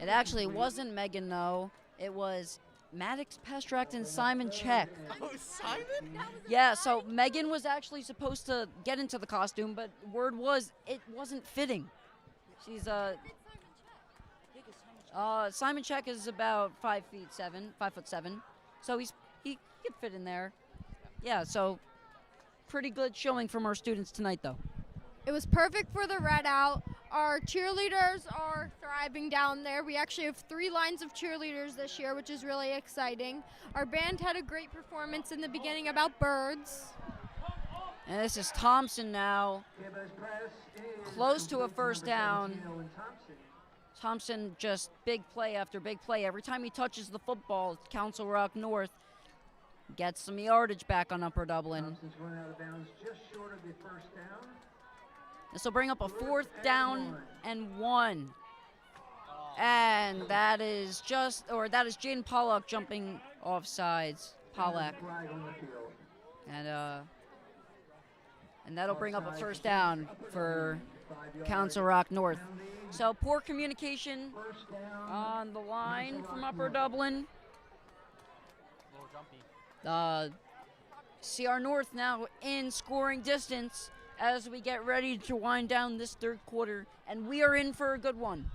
It actually wasn't Megan No. It was Maddox Pestrak and Simon Check. Oh, Simon? Yeah, so Megan was actually supposed to get into the costume, but word was it wasn't fitting. She's Simon Check is about 5'7", so he could fit in there. Yeah, so pretty good showing from our students tonight, though. It was perfect for the red out. Our cheerleaders are thriving down there. We actually have 3 lines of cheerleaders this year, which is really exciting. Our band had a great performance in the beginning about birds. And this is Thompson now, close to a first down. Thompson just big play after big play. Every time he touches the football, Council Rock North gets some yardage back on Upper Dublin. This will bring up a 4th down and 1. And that is Jaden Pollock jumping off sides. Pollack. And that'll bring up a first down for Council Rock North. So poor communication on the line from Upper Dublin. CR North now in scoring distance as we get ready to wind down this third quarter, and we are in for a good one.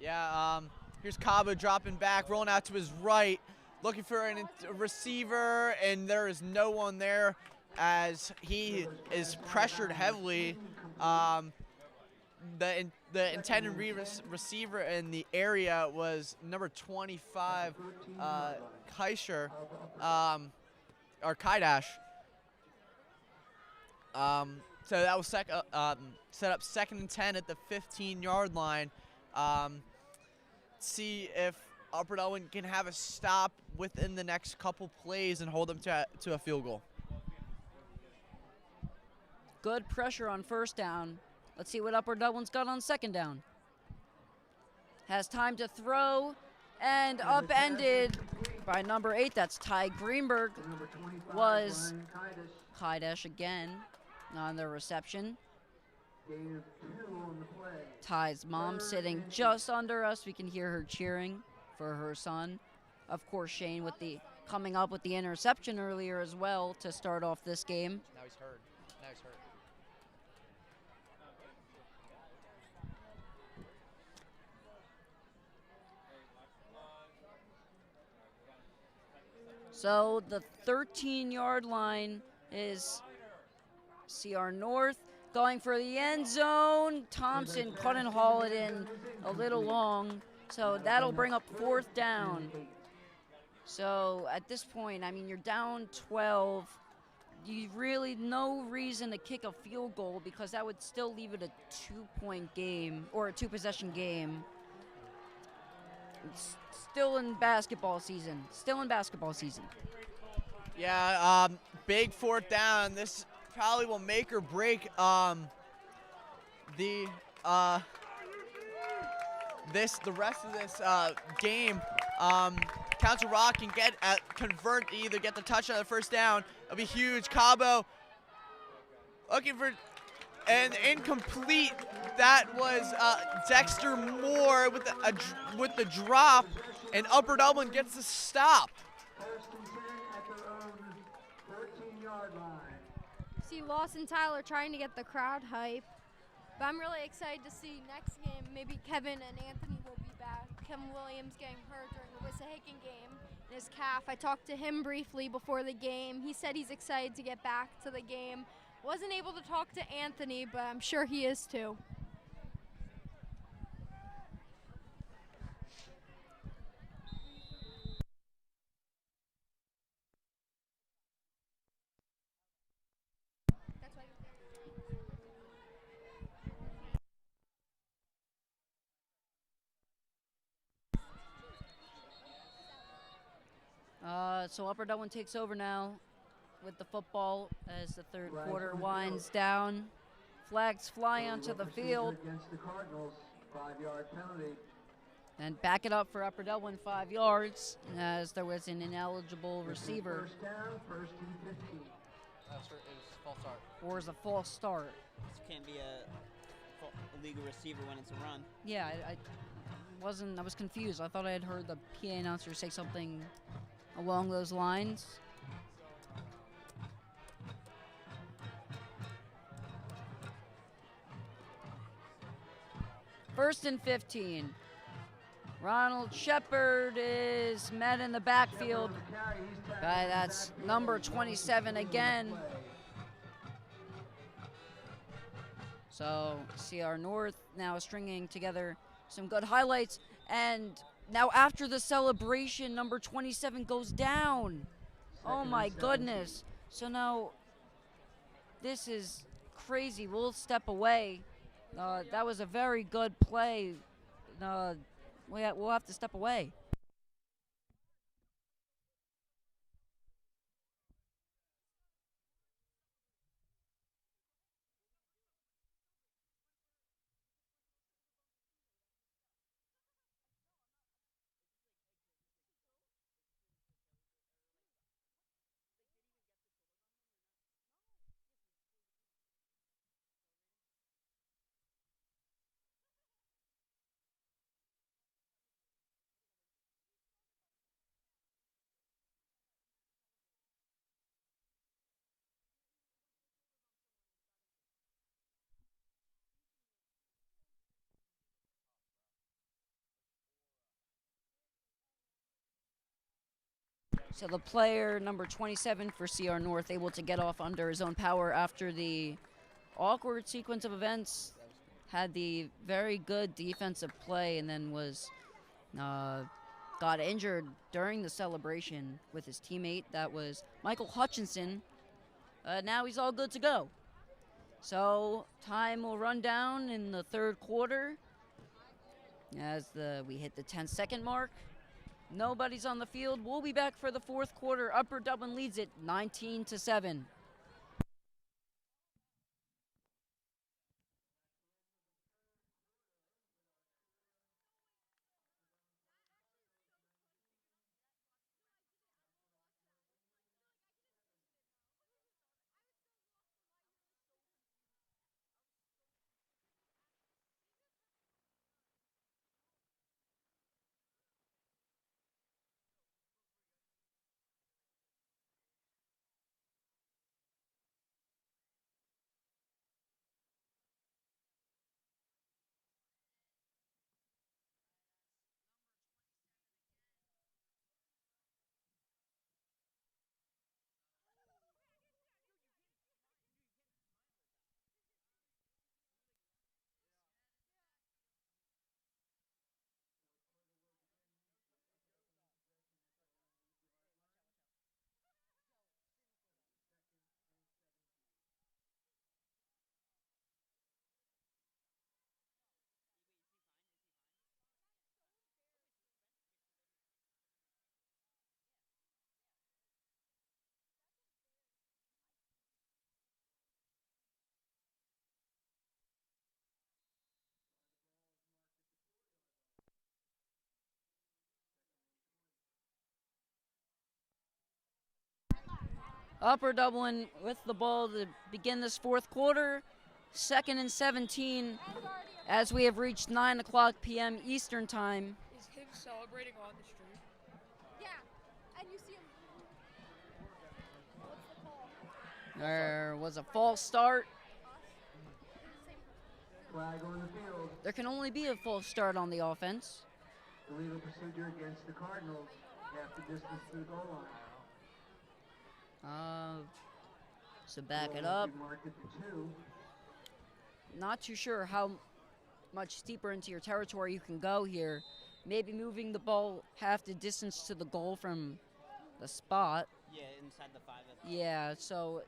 Yeah, here's Cabo dropping back, rolling out to his right, looking for a receiver, and there is no one there as he is pressured heavily. The intended receiver in the area was number 25, Kaisher, or Kaidash. So that was set up 2nd and 10 at the 15-yard line. See if Upper Dublin can have a stop within the next couple plays and hold them to a field goal. Good pressure on first down. Let's see what Upper Dublin's got on second down. Has time to throw and upended by number 8. That's Ty Greenberg. Was Kaidesh again on the reception. Ty's mom sitting just under us. We can hear her cheering for her son. Of course, Shane coming up with the interception earlier as well to start off this game. Now he's hurt. So the 13-yard line is CR North going for the end zone. Thompson couldn't haul it in a little long, so that'll bring up 4th down. So at this point, I mean, you're down 12. You really no reason to kick a field goal because that would still leave it a 2-point game or a 2-possession game. It's still in basketball season. Yeah, big 4th down. This probably will make or break the rest of this game. Council Rock can convert to either get the touchdown or the first down. It'll be huge. Cabo looking for an incomplete. That was Dexter Moore with the drop, and Upper Dublin gets the stop. See Lawson Tyler trying to get the crowd hype. But I'm really excited to see next game. Maybe Kevin and Anthony will be back. Kevin Williams getting hurt during the Wissahickon game in his calf. I talked to him briefly before the game. He said he's excited to get back to the game. Wasn't able to talk to Anthony, but I'm sure he is too. So Upper Dublin takes over now with the football as the third quarter winds down. Flags fly onto the field. Against the Cardinals, 5-yard penalty. And back it up for Upper Dublin, 5 yards, as there was an ineligible receiver. First down, 1st and 15. It was false start. Or is a false start. This can't be a legal receiver when it's a run. Yeah, I was confused. I thought I had heard the PA announcer say something along those lines. First and 15. Ronald Shepard is met in the backfield. That's number 27 again. So CR North now stringing together some good highlights. And now after the celebration, number 27 goes down. Oh my goodness. So now this is crazy. We'll step away. That was a very good play. We'll have to step away. So the player number 27 for CR North able to get off under his own power after the awkward sequence of events. Had the very good defensive play and then was got injured during the celebration with his teammate. That was Michael Hutchinson. Now he's all good to go. So time will run down in the third quarter as we hit the 10-second mark. Nobody's on the field. We'll be back for the fourth quarter. Upper Dublin leads it 19-7. Upper Dublin with the ball to begin this fourth quarter. 2nd and 17 as we have reached 9 o'clock p.m. Eastern time. Is him celebrating on the street? Yeah, and you see him. What's the call? There was a false start. Flag on the field. There can only be a false start on the offense. Illegal procedure against the Cardinals. Half the distance to the goal line. So back it up. Marked at the 2. Not too sure how much deeper into your territory you can go here. Maybe moving the ball half the distance to the goal from the spot. Yeah, inside the 5. Yeah, so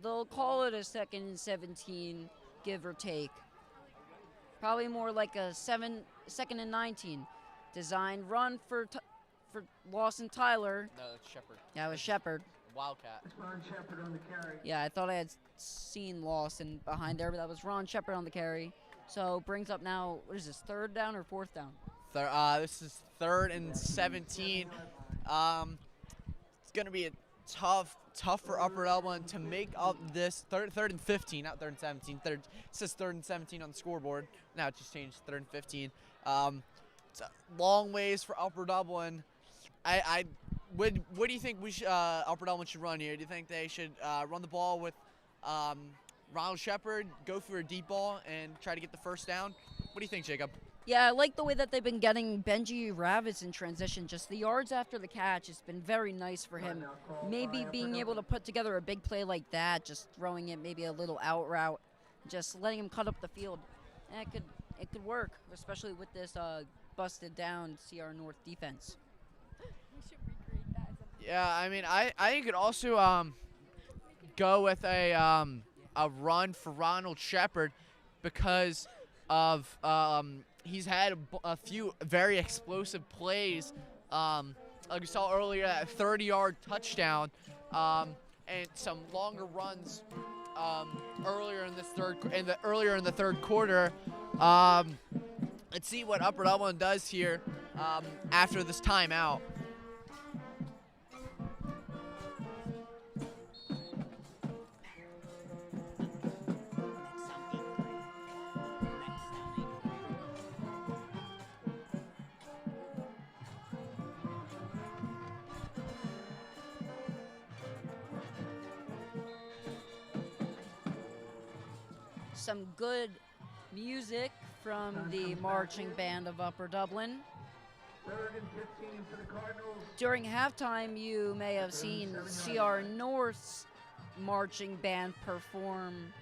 they'll call it a 2nd and 17, give or take. Probably more like a 2nd and 19. Design run for Lawson Tyler. No, it's Shepard. That was Shepard. Wildcat. That's Ron Shepard on the carry. Yeah, I thought I had seen Lawson behind there, but that was Ron Shepard on the carry. So brings up now, what is this, 3rd down or 4th down? This is 3rd and 17. It's going to be a tough for Upper Dublin to make up this 3rd and 15, not 3rd and 17. It says 3rd and 17 on the scoreboard. Now it just changed to 3rd and 15. It's a long ways for Upper Dublin. What do you think Upper Dublin should run here? Do you think they should run the ball with Ronald Shepard, go for a deep ball, and try to get the first down? What do you think, Jacob? Yeah, I like the way that they've been getting Benji Ravitz in transition. Just the yards after the catch has been very nice for him. Maybe being able to put together a big play like that, just throwing it maybe a little out route, just letting him cut up the field. It could work, especially with this busted down CR North defense. We should recreate that as a Yeah, I mean, I think you could also go with a run for Ronald Shepard because of he's had a few very explosive plays. Like we saw earlier, that 30-yard touchdown, and some longer runs earlier in the third quarter. Let's see what Upper Dublin does here after this timeout. Some good music from the marching band of Upper Dublin. Third and 15 for the Cardinals. During halftime, you may have seen CR North's marching band perform.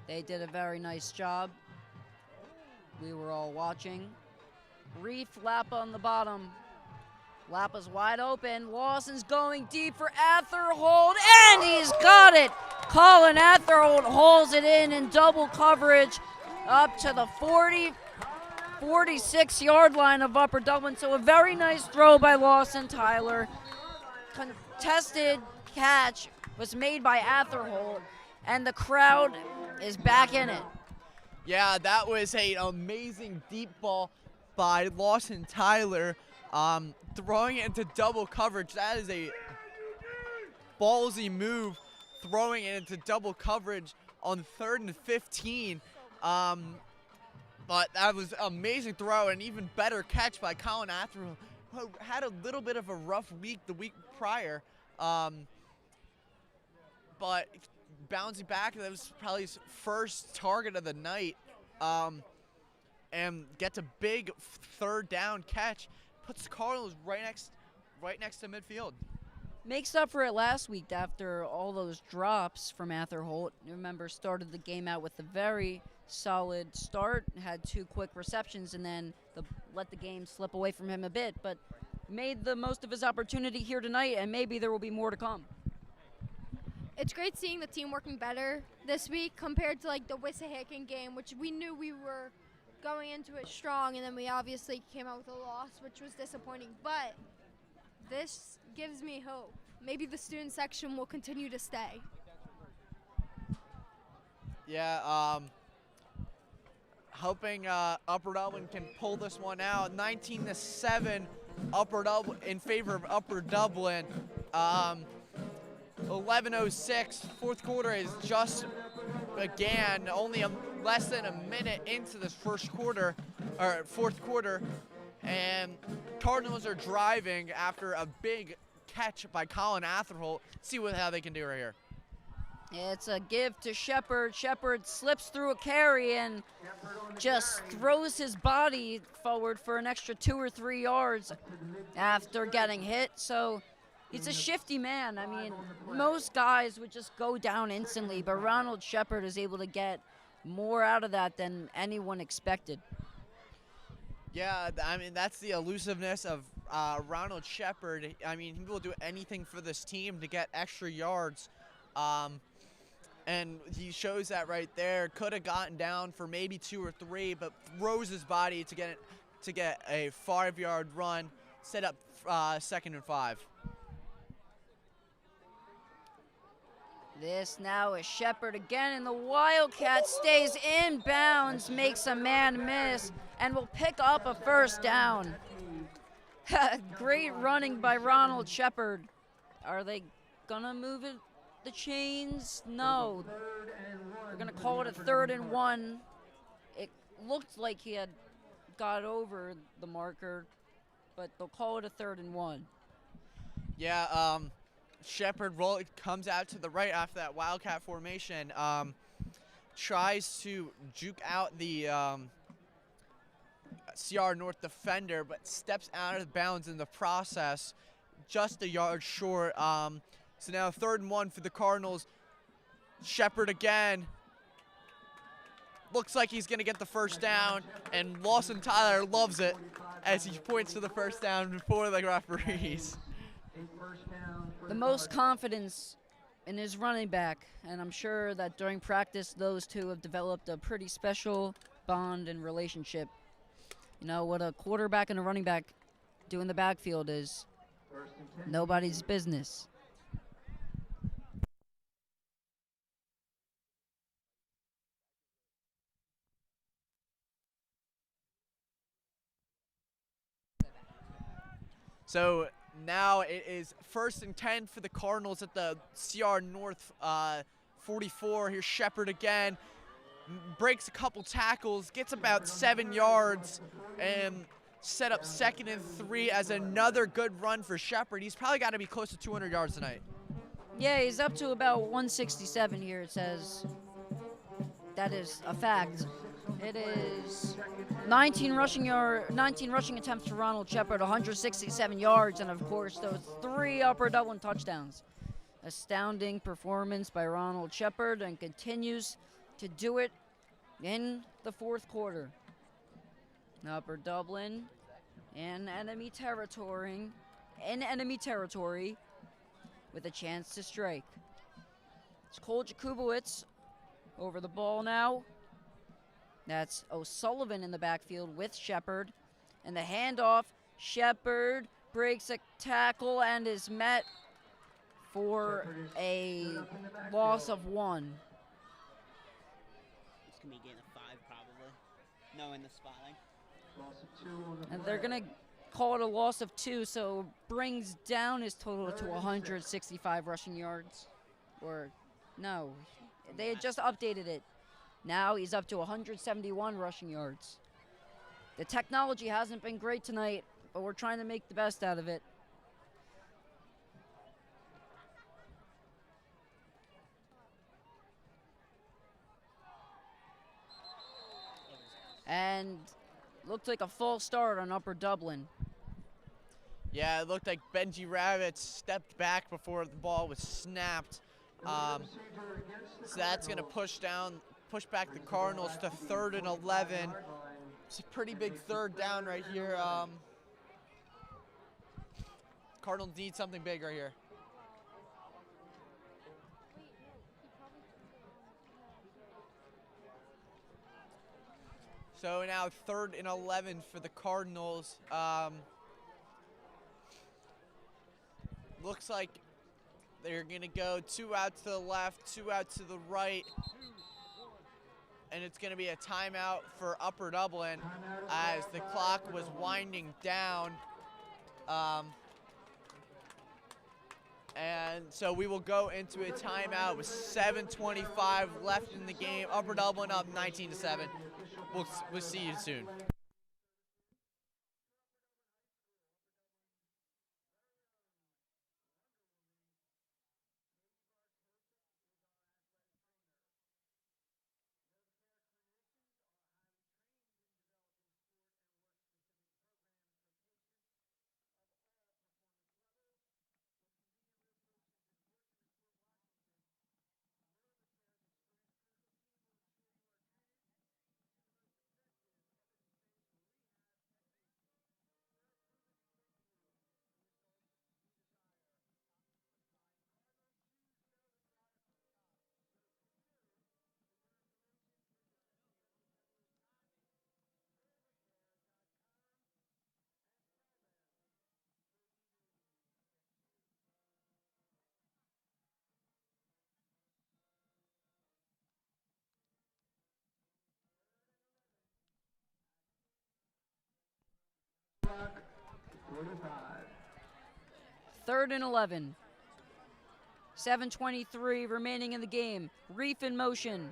They did a very nice job. We were all watching. Reef Lappa on the bottom. Lappa's wide open. Lawson's going deep for Atherhold, and he's got it. Colin Atherhold holds it in double coverage up to the 46-yard line of Upper Dublin. So a very nice throw by Lawson Tyler. Contested catch was made by Atherhold, and the crowd is back in it. Yeah, that was an amazing deep ball by Lawson Tyler, throwing it into double coverage. That is a ballsy move, throwing it into double coverage on 3rd and 15. But that was an amazing throw, and even better catch by Colin Atherhold, who had a little bit of a rough week the week prior. But bouncing back, that was probably his first target of the night, and gets a big 3rd down catch, puts the Cardinals right next to midfield. Makes up for it last week after all those drops from Atherhold. You remember, started the game out with a very solid start, had 2 quick receptions, and then let the game slip away from him a bit, but made the most of his opportunity here tonight, and maybe there will be more to come. It's great seeing the team working better this week compared to like the Wissahickon game, which we knew we were going into it strong, and then we obviously came out with a loss, which was disappointing. But this gives me hope. Maybe the student section will continue to stay. Yeah, hoping Upper Dublin can pull this one out. 19-7, Upper Dublin in favor of Upper Dublin. 11:06, 4th quarter is just began. Only less than a minute into this 4th quarter, and Cardinals are driving after a big catch by Colin Atherhold. See how they can do right here. It's a give to Shepard. Shepard slips through a carry and just throws his body forward for an extra 2 or 3 yards after getting hit. So he's a shifty man. I mean, most guys would just go down instantly, but Ronald Shepard is able to get more out of that than anyone expected. Yeah, I mean, that's the elusiveness of Ronald Shepard. I mean, he will do anything for this team to get extra yards. And he shows that right there. Could have gotten down for maybe 2 or 3, but throws his body to get a 5-yard run, set up 2nd and 5. This now is Shepard again, and the Wildcat stays in bounds, makes a man miss, and will pick up a 1st down. Great running by Ronald Shepard. Are they gonna move it? The chains? No. They're going to call it a 3rd and 1. It looked like he had got over the marker, but they'll call it a 3rd and 1. Yeah, Shepard comes out to the right after that Wildcat formation. Tries to juke out the CR North defender, but steps out of bounds in the process, just a yard short. So now 3rd and 1 for the Cardinals. Shepard again. Looks like he's going to get the 1st down, and Lawson Tyler loves it as he points to the 1st down before the referees. The most confidence in his running back, and I'm sure that during practice those two have developed a pretty special bond and relationship. You know, what a quarterback and a running back do in the backfield is nobody's business. So now it is 1st and 10 for the Cardinals at the CR North 44. Here's Shepard again. Breaks a couple tackles, gets about 7 yards, and set up 2nd and 3 as another good run for Shepard. He's probably got to be close to 200 yards tonight. Yeah, he's up to about 167 here, it says. That is a fact. It is 19 rushing attempts for Ronald Shepard, 167 yards, and of course those 3 Upper Dublin touchdowns. Astounding performance by Ronald Shepard, and continues to do it in the 4th quarter. Upper Dublin in enemy territory with a chance to strike. It's Cole Jakubowicz over the ball now. That's O'Sullivan in the backfield with Shepard. And the handoff, Shepard breaks a tackle and is met for a loss of 1. It's going to be a gain of 5 probably, knowing the spotting. And they're going to call it a loss of 2, so brings down his total to 165 rushing yards. Or, no, they had just updated it. Now he's up to 171 rushing yards. The technology hasn't been great tonight, but we're trying to make the best out of it. And looked like a false start on Upper Dublin. Yeah, it looked like Benji Rabbit stepped back before the ball was snapped. So that's going to push back the Cardinals to 3rd and 11. It's a pretty big 3rd down right here. Cardinals need something big right here. So now 3rd and 11 for the Cardinals. Looks like they're going to go 2 out to the left, 2 out to the right. And it's going to be a timeout for Upper Dublin as the clock was winding down. And so we will go into a timeout with 7:25 left in the game. Upper Dublin up 19-7. We'll see you soon. Third and 11. 7:23 remaining in the game. Reef in motion.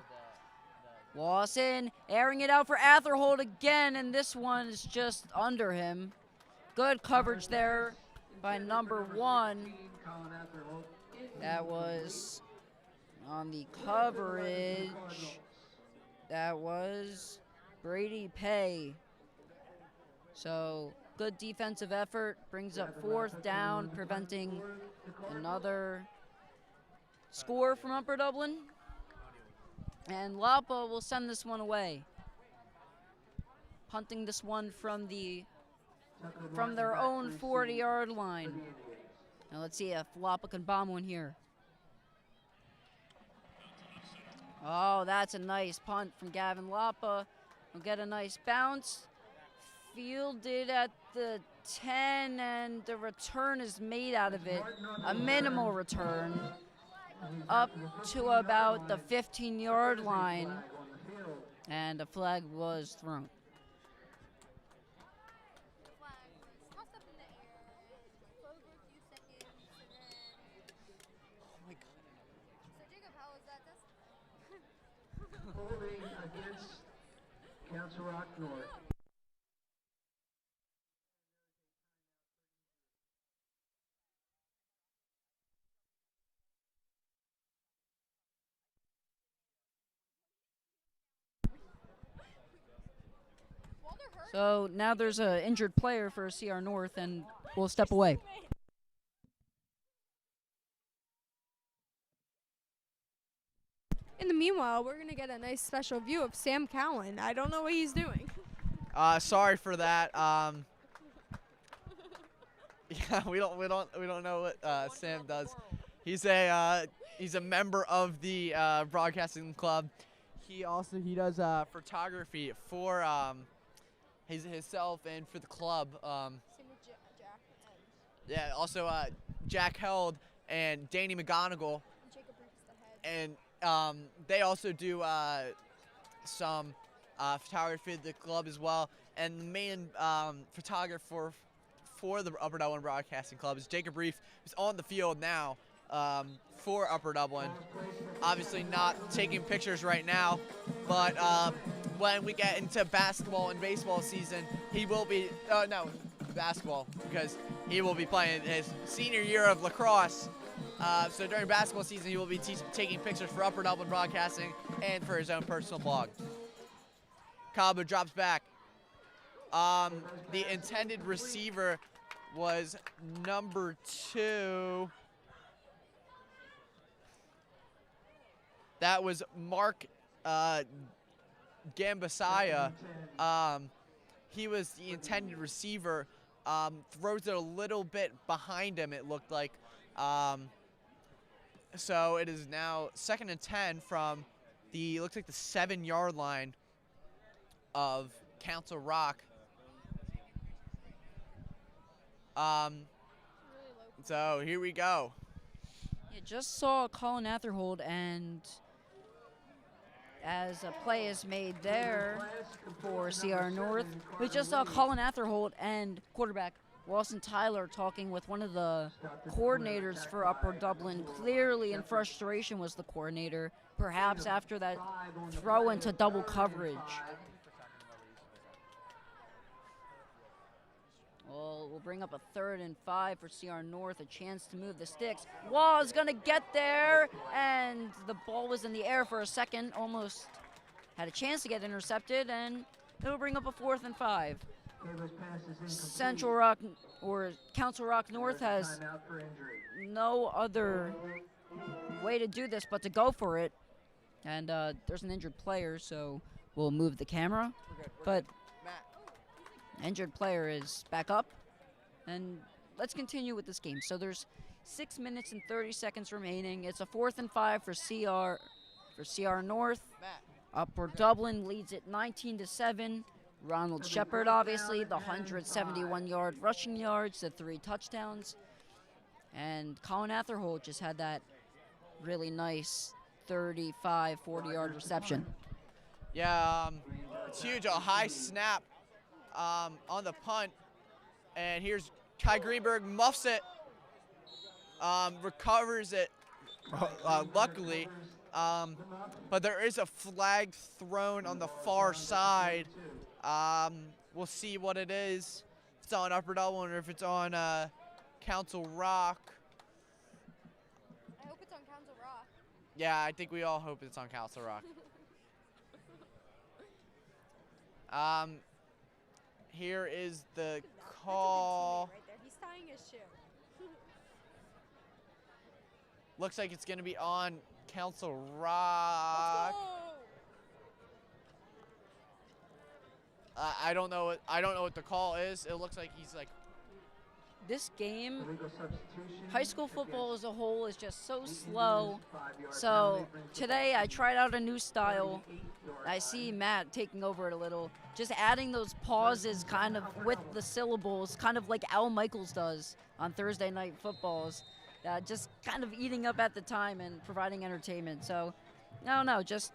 Lawson airing it out for Atherhold again, and this one is just under him. Good coverage there by number 1. That was on the coverage. That was Brady Pay. So good defensive effort, brings up 4th down, preventing another score from Upper Dublin. And Lapa will send this one away, punting this one from their own 40-yard line. Now let's see if Lapa can bomb one here. Oh, that's a nice punt from Gavin Lapa. We'll get a nice bounce. Fielded at the 10, and the return is made out of it. A minimal return up to about the 15-yard line, and a flag was thrown. Holding against Council Rock North. So now there's an injured player for CR North, and we'll step away. In the meanwhile, we're going to get a nice special view of Sam Cowan. I don't know what he's doing. Sorry for that. Yeah, we don't know what Sam does. He's a member of the broadcasting club. He does photography for himself and for the club. Same with Jack. Yeah, also Jack Held and Danny McGonigal, Jacob Reeves the head. and they also do some photography at the club as well. And the main photographer for the Upper Dublin Broadcasting Club is Jacob Reef, who's on the field now for Upper Dublin. Obviously not taking pictures right now, but when we get into basketball and baseball season, he will be, basketball, because he will be playing his senior year of lacrosse. So during basketball season, he will be taking pictures for Upper Dublin Broadcasting and for his own personal blog. Cabo drops back. The intended receiver was number 2. That was Mark Gambasaya. He was the intended receiver. Throws it a little bit behind him, it looked like. So it is now 2nd and 10 from looks like the 7-yard line of Council Rock. So here we go. Yeah, just saw Colin Atherhold, and as a play is made there for CR North, we just saw Colin Atherhold and quarterback Lawson Tyler talking with one of the coordinators for Upper Dublin. Clearly in frustration was the coordinator, perhaps after that throw into double coverage. Well, we'll bring up a 3rd and 5 for CR North, a chance to move the sticks. Wall's gonna get there, and the ball was in the air for a second, almost had a chance to get intercepted, and it'll bring up a 4th and 5. Central Rock, or Council Rock North, has no other way to do this but to go for it. And there's an injured player, so we'll move the camera. But injured player is back up, and let's continue with this game. So there's 6 minutes and 30 seconds remaining. It's a 4th and 5 for CR North. Upper Dublin leads it 19-7. Ronald Shepard, obviously, the 171-yard rushing yards, the 3 touchdowns. And Colin Atherhold just had that really nice 35, 40-yard reception. Yeah, it's huge. A high snap on the punt. And here's Kai Greenberg, muffs it, recovers it, luckily. But there is a flag thrown on the far side. We'll see what it is. If it's on Upper Dublin or if it's on Council Rock. I hope it's on Council Rock. Yeah, I think we all hope it's on Council Rock. Here is the call. Right there. He's tying his shoe. Looks like it's going to be on Council Rock. I don't know what the call is. It looks like he's like. This game, high school football as a whole is just so slow. So today I tried out a new style. I see Matt taking over it a little. Just adding those pauses kind of with the syllables, kind of like Al Michaels does on Thursday night footballs. Just kind of eating up at the time and providing entertainment. So, no, just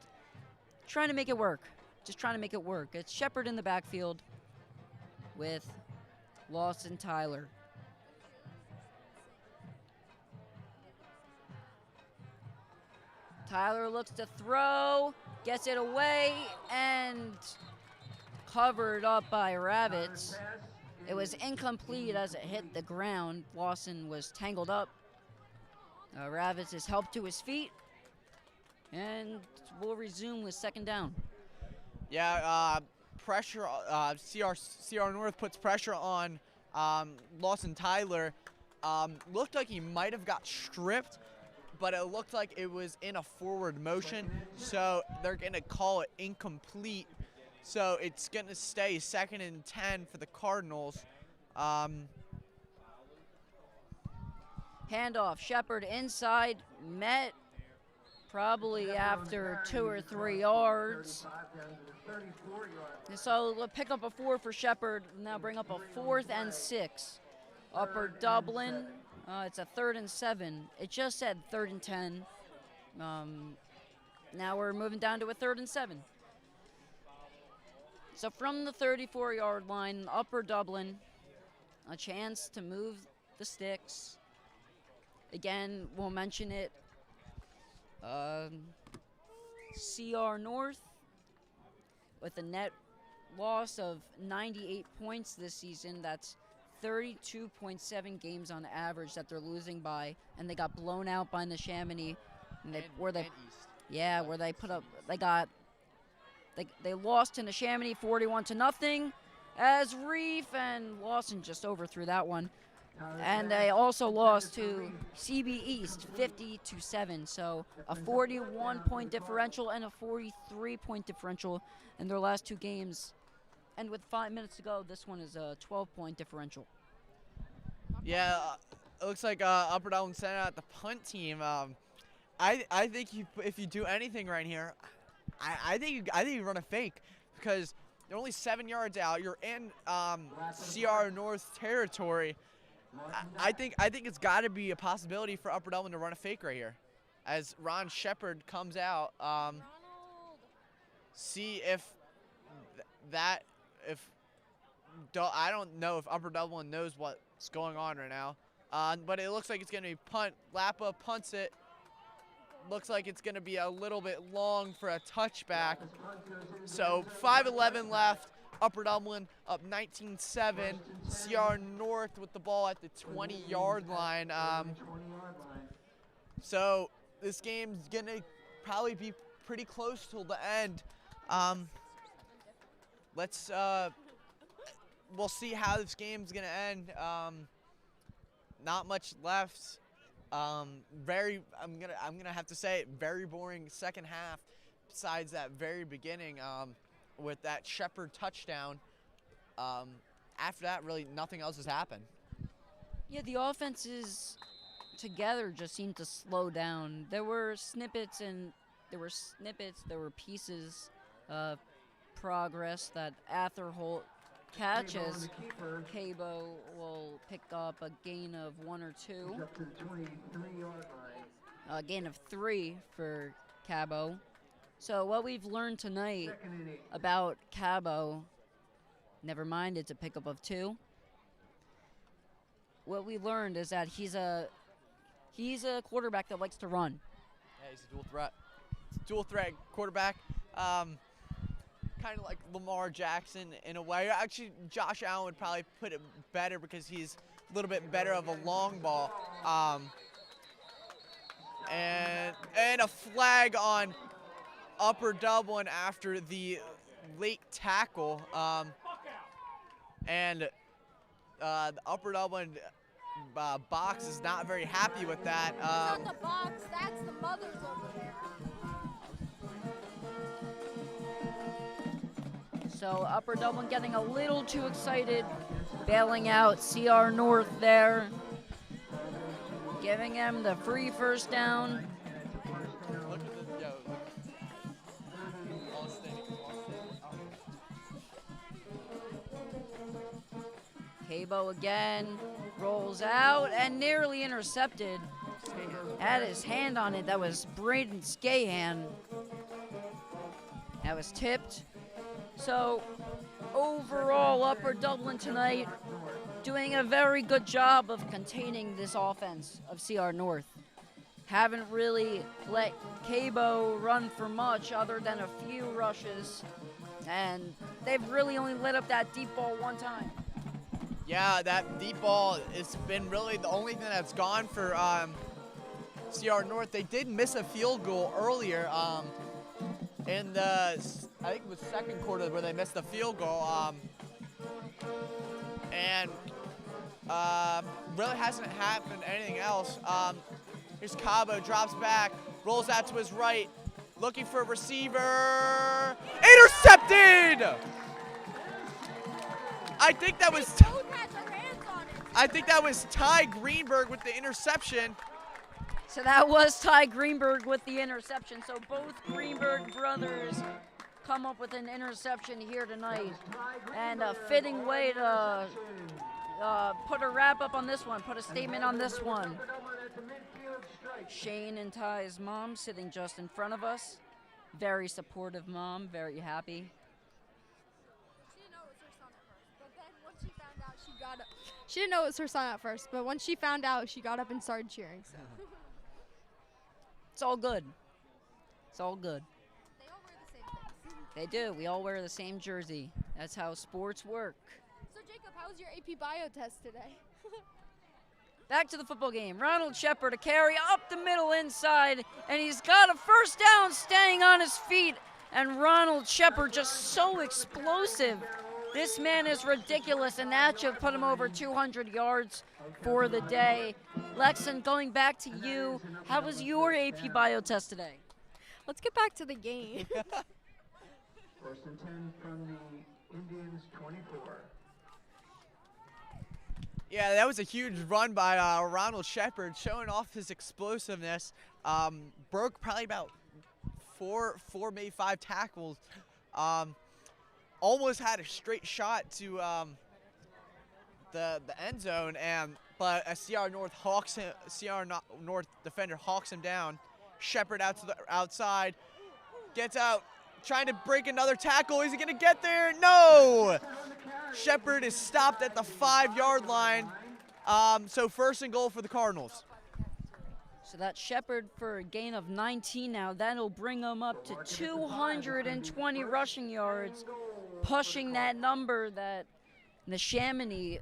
trying to make it work. Just trying to make it work. It's Shepard in the backfield with Lawson Tyler. Tyler looks to throw, gets it away, and covered up by Ravitz. It was incomplete as it hit the ground. Lawson was tangled up. Ravitz is helped to his feet, and we'll resume with 2nd down. Yeah, pressure. CR North puts pressure on Lawson Tyler. Looked like he might have got stripped, but it looked like it was in a forward motion, so they're going to call it incomplete. So it's going to stay 2nd and 10 for the Cardinals. Handoff, Shepard inside, met probably after 2 or 3 yards. So we'll pick up a 4 for Shepard, now bring up a 4th and 6. Upper Dublin, it's a 3rd and 7. It just said 3rd and 10. Now we're moving down to a 3rd and 7. So from the 34-yard line, Upper Dublin, a chance to move the sticks. Again, we'll mention it. CR North with a net loss of 98 points this season. That's 32.7 games on average that they're losing by, and they got blown out by Neshaminy. Where they put up, they lost to Neshaminy 41-0, as Reef and Lawson just overthrew that one. And they also lost to CB East 50-7, so a 41-point differential and a 43-point differential in their last 2 games. And with 5 minutes to go, this one is a 12-point differential. Yeah, it looks like Upper Dublin sent out the punt team. I think if you do anything right here, I think you run a fake, because you're only 7 yards out. You're in CR North territory. I think it's got to be a possibility for Upper Dublin to run a fake right here, as Ron Shepard comes out. See if I don't know if Upper Dublin knows what's going on right now, but it looks like it's going to be punt. Lappa punts it. Looks like it's going to be a little bit long for a touchback. So 5:11 left. Upper Dublin up 19-7. CR North with the ball at the 20-yard line. So this game's going to probably be pretty close till the end. We'll see how this game's going to end. Not much left. I'm gonna have to say it, very boring second half, besides that very beginning with that Shepard touchdown. After that, really nothing else has happened. Yeah, the offenses together just seemed to slow down. There were pieces of progress that Atherholt catches. Cabo will pick up a gain of 1 or 2. A gain of 3 for Cabo. So what we've learned tonight about Cabo, never mind, it's a pickup of 2. What we learned is that he's a quarterback that likes to run. Yeah, he's a dual threat quarterback. Kind of like Lamar Jackson in a way. Actually, Josh Allen would probably put it better, because he's a little bit better of a long ball. And a flag on Upper Dublin after the late tackle. And the Upper Dublin box is not very happy with that. Not the box, that's the mothers over there. So Upper Dublin getting a little too excited, bailing out CR North there, giving them the free first down. Look at this, Cabo again rolls out and nearly intercepted. Had his hand on it. That was Braden Scahan. That was tipped. So overall, Upper Dublin tonight doing a very good job of containing this offense of CR North. Haven't really let Cabo run for much other than a few rushes, and they've really only let up that deep ball one time. Yeah, that deep ball has been really the only thing that's gone for CR North. They did miss a field goal earlier in the I think it was second quarter where they missed the field goal. And really hasn't happened anything else. Here's Cabo, drops back, rolls out to his right, looking for a receiver. Intercepted! I think that was Ty Greenberg with the interception. So that was Ty Greenberg with the interception. So both Greenberg brothers come up with an interception here tonight. And a fitting way to put a wrap up on this one, put a statement on this one. Shane and Ty's mom sitting just in front of us. Very supportive mom, very happy. She didn't know it was her son at first, but once she found out, she got up and started cheering. So. It's all good. It's all good. They all wear the same things. They do. We all wear the same jersey. That's how sports work. So, Jacob, how was your AP Bio test today? Back to the football game. Ronald Shepard to carry up the middle inside, and he's got a first down staying on his feet. And Ronald Shepard just so explosive. This man is ridiculous, and that should put him over 200 yards for the day. Lexon, going back to you, how was your AP Bio test today? Let's get back to the game. First and 10 from the Indians 24. Yeah, that was a huge run by Ronald Shepard, showing off his explosiveness. Broke probably about four, maybe 5 tackles. Almost had a straight shot to the end zone, but a CR North defender hawks him down. Shepard out to the outside, gets out, trying to break another tackle. Is he going to get there? No! Shepard is stopped at the 5-yard line. So first and goal for the Cardinals. So that's Shepard for a gain of 19 now. That'll bring him up to 220 rushing yards, pushing that number that Neshaminy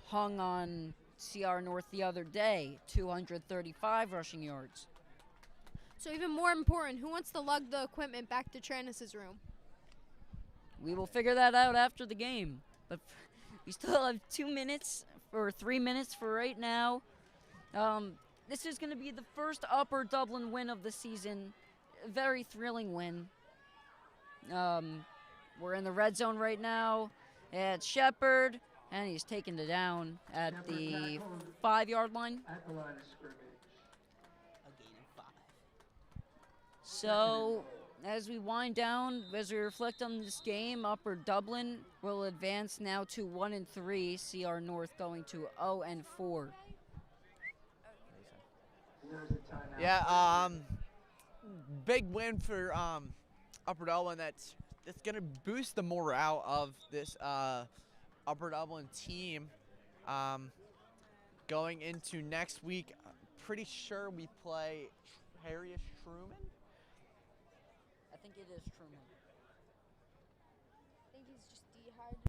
hung on CR North the other day, 235 rushing yards. So even more important, who wants to lug the equipment back to Tranis's room? We will figure that out after the game. But we still have 2 minutes or 3 minutes for right now. This is going to be the first Upper Dublin win of the season. A very thrilling win. We're in the red zone right now. It's Shepard, and he's taken it down at the 5-yard line. At the line of scrimmage. So, as we wind down, as we reflect on this game, Upper Dublin will advance now to 1-3. CR North going to 0-4. Yeah, big win for Upper Dublin. That's going to boost the morale of this Upper Dublin team going into next week. Pretty sure we play Harriet Truman. I think it is Truman. I think he's just dehydrated.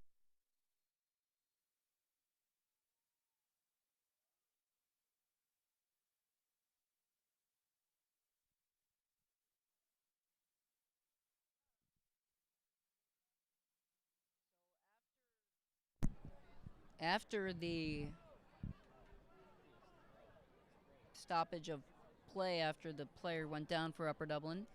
After the stoppage of play after the player went down for Upper Dublin,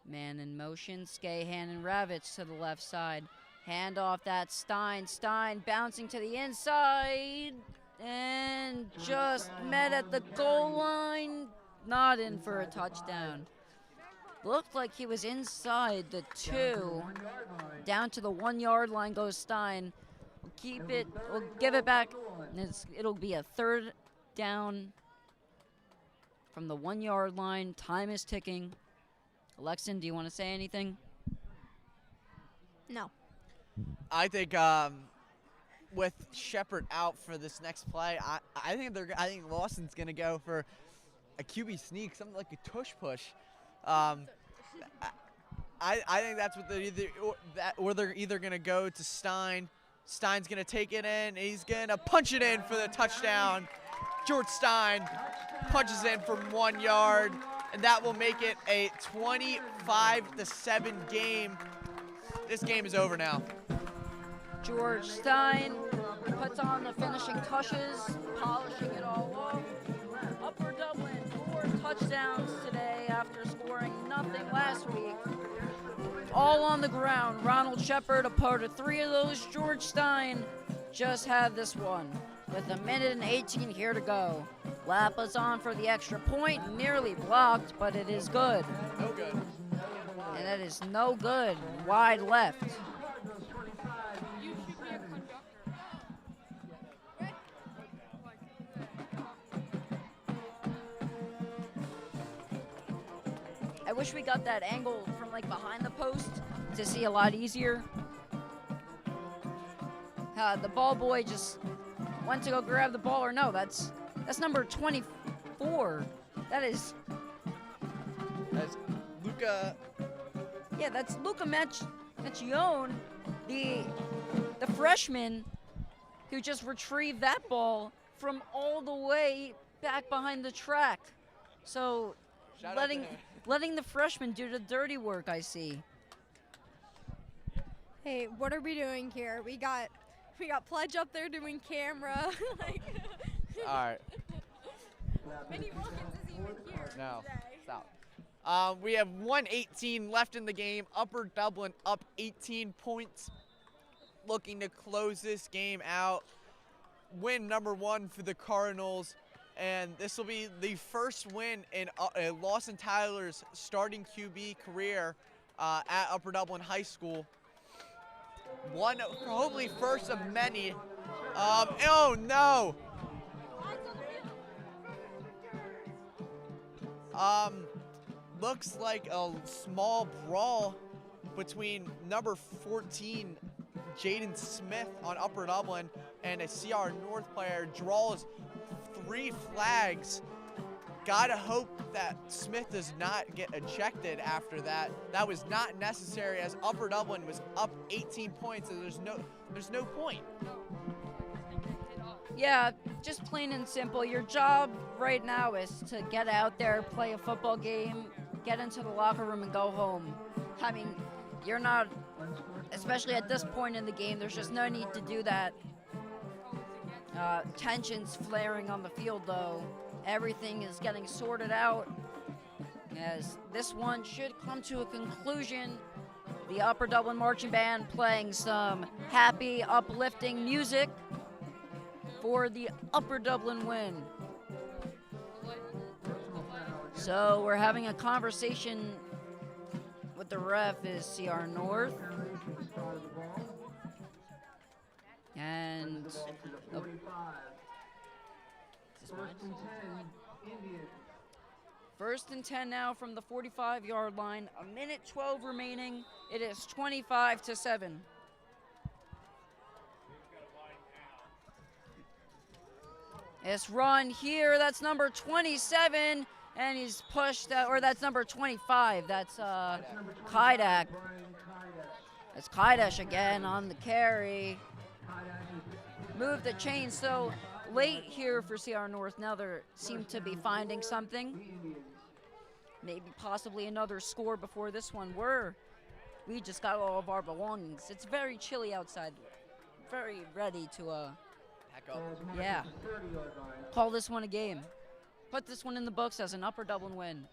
man in motion, Skahan and Ravitch to the left side. Hand off that Stein. Stein bouncing to the inside and just met at the goal line. Not in for a touchdown. Looked like he was inside the 2. Down to the 1-yard line goes Stein. We'll keep it. We'll give it back. It'll be a 3rd down from the 1-yard line. Time is ticking. Alexin, do you want to say anything? No. I think with Shepard out for this next play, I think Lawson's gonna go for a QB sneak, something like a tush push. I think that's what they're either gonna go to Stein. Stein's gonna take it in. He's gonna punch it in for the touchdown. George Stein punches in from 1 yard. and that will make it a 25-7 game. This game is over now. George Stein puts on the finishing touches, polishing it all off. Upper Dublin, 4 touchdowns today after scoring nothing last week. All on the ground. Ronald Shepard a part of 3 of those. George Stein just had this one with 1:18 here to go. Lappa's on for the extra point, nearly blocked, but it is good. No good. And it is no good. Wide left. I wish we got that angle from like behind the post to see a lot easier. The ball boy just went to go grab the ball, or no, that's number 24. That's Luca. Yeah, that's Luca Macchione, the freshman who just retrieved that ball from all the way back behind the track. So Shout out to him. letting the freshman do the dirty work, I see. Hey, what are we doing here? We got Pledge up there doing camera. Like, All right. Minnie Wilkins isn't even here No. today. Stop. We have 1:18 left in the game. Upper Dublin up 18 points, looking to close this game out. Win number 1 for the Cardinals, and this will be the first win in Lawson Tyler's starting QB career at Upper Dublin High School. One, hopefully first of many. Oh no! Looks like a small brawl between number 14, Jaden Smith on Upper Dublin, and a CR North player. Draws 3 flags. Gotta hope that Smith does not get ejected after that. That was not necessary, as Upper Dublin was up 18 points, and there's no point. Yeah, just plain and simple. Your job right now is to get out there, play a football game, get into the locker room, and go home. I mean, you're not, especially at this point in the game, there's just no need to do that. Tensions flaring on the field, though. Everything is getting sorted out, as this one should come to a conclusion. The Upper Dublin Marching Band playing some happy, uplifting music for the Upper Dublin win. So we're having a conversation with the ref is CR North. And First and 10 now from the 45-yard line. 1:12 remaining. It is 25-7. It's run here. That's number 27, and he's pushed out, or that's number 25. That's Kaidak. That's Kaidash again on the carry. Move the chain. So late here for CR North. Now they seem to be finding something. Maybe possibly another score before this one. We just got all of our belongings. It's very chilly outside. Very ready to Pack up. yeah, call this one a game. Put this one in the books as an Upper Dublin win.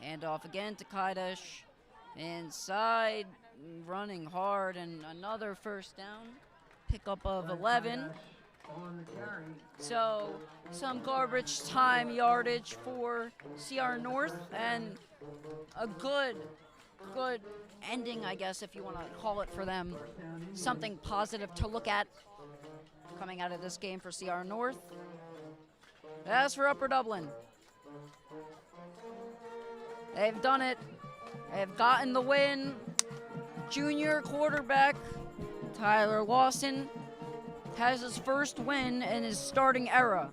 Hand off again to Kaidash. Inside, running hard, and another first down. Pickup of 11. So some garbage time yardage for CR North, and a good ending, I guess, if you want to call it, for them. Something positive to look at coming out of this game for CR North. As for Upper Dublin, they've done it. They've gotten the win. Junior quarterback Tyler Lawson has his first win in his starting era.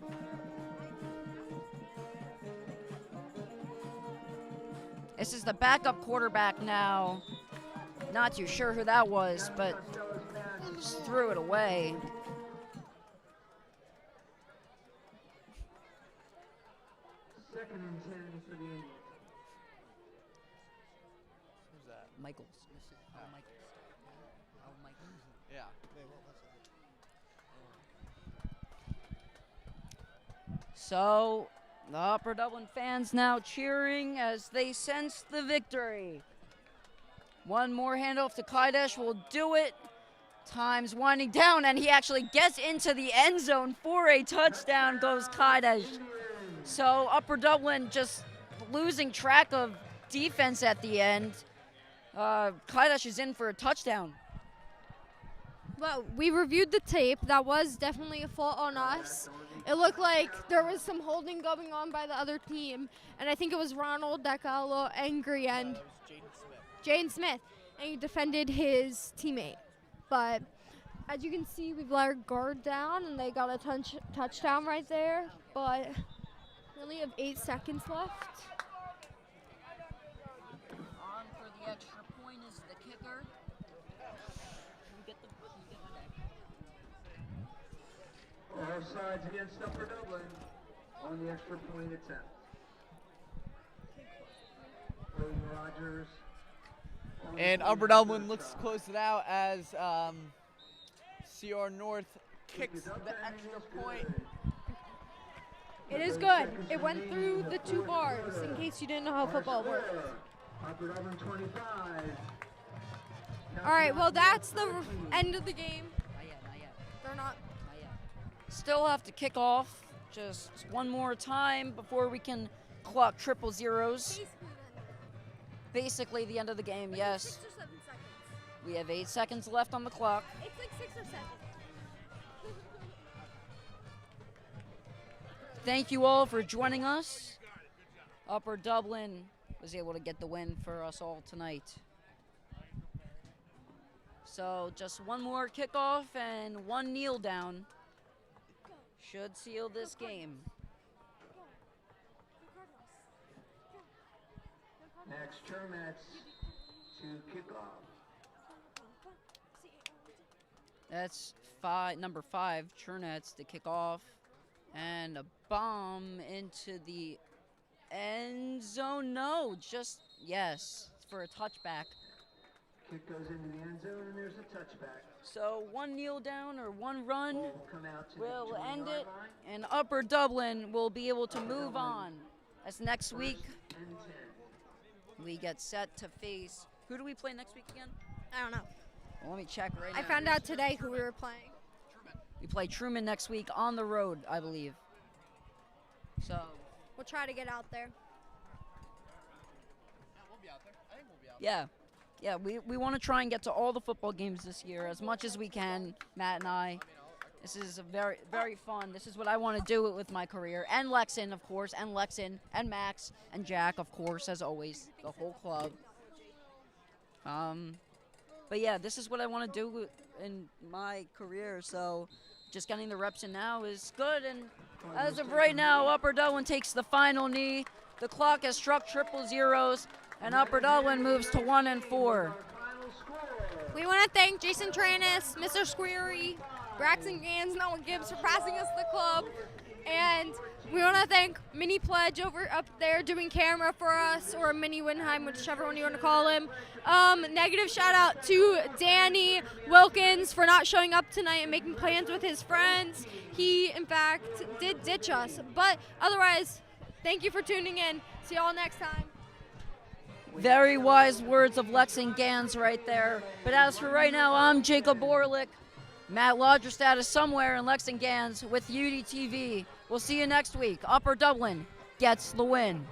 This is the backup quarterback now. Not too sure who that was, but just threw it away. Second and 10 for the Indians. Who's that? Michaels. Al Michaels. Al Michaels. Yeah. So, the Upper Dublin fans now cheering as they sense the victory. One more handoff to Kaidesh will do it. Time's winding down, and he actually gets into the end zone for a touchdown, goes Kaidesh. So, Upper Dublin just losing track of defense at the end. Kaidesh is in for a touchdown. Well, we reviewed the tape. That was definitely a fault on us. It looked like there was some holding going on by the other team, and I think it was Ronald that got a little angry, and Jaden Smith, and he defended his teammate. But as you can see, we've let our guard down, and they got a touchdown right there. But we only have 8 seconds left. On for the extra point is the kicker. All sides against Upper Dublin on the extra point attempt. Cody Rogers. And Upper Dublin looks to close it out as CR North kicks the extra point. It is good. It went through the 2 bars, in case you didn't know how football works. Upper Dublin 25. All right, well, that's the end of the game. Not yet. They're not. Still have to kick off just one more time before we can clock triple zeros. Basically the end of the game, yes. 6 or 7 seconds. We have 8 seconds left on the clock. It's like 6 or 7. Thank you all for joining us. Upper Dublin was able to get the win for us all tonight. So just one more kickoff and one kneel down should seal this game. Next, Chermats to kick off. That's number 5, Chernets to kick off. And a bomb into the end zone. No, yes, for a touchback. Kick goes into the end zone, and there's a touchback. So one kneel down or one run Ball will come out to will the end 20-yard it, line. and Upper Dublin will be able to move on. As next week, First and 10. we get set to face, who do we play next week again? I don't know. Well, let me check right now. I found out today who we were playing. We play Truman next week on the road, I believe. So, We'll try to get out there. We'll be out there. I think we'll be out yeah, we want to try and get to all the football games this year as much as we can, Matt and I. This is a very, very fun. This is what I want to do with my career. And Lexon, of course, and Lexon, and Max, and Jack, of course, as always, the whole club. But yeah, this is what I want to do in my career, so just getting the reps in now is good. And as of right now, Upper Dublin takes the final knee. The clock has struck triple zeros, and Upper Dublin moves to 1-4. We want to thank Jason Tranis, Mr. Squeary, Braxton Gans, Noah Gibbs for passing us the club. And we want to thank Mini Pledge over up there doing camera for us, or Mini Winheim, whichever one you want to call him. Negative shout out to Danny Wilkins for not showing up tonight and making plans with his friends. He, in fact, did ditch us. But otherwise, thank you for tuning in. See y'all next time. Very wise words of Lex and Gans right there. But as for right now, I'm Jacob Orlick. Matt Lodgerstad is somewhere in Lex and Gans with UDTV. We'll see you next week. Upper Dublin gets the win.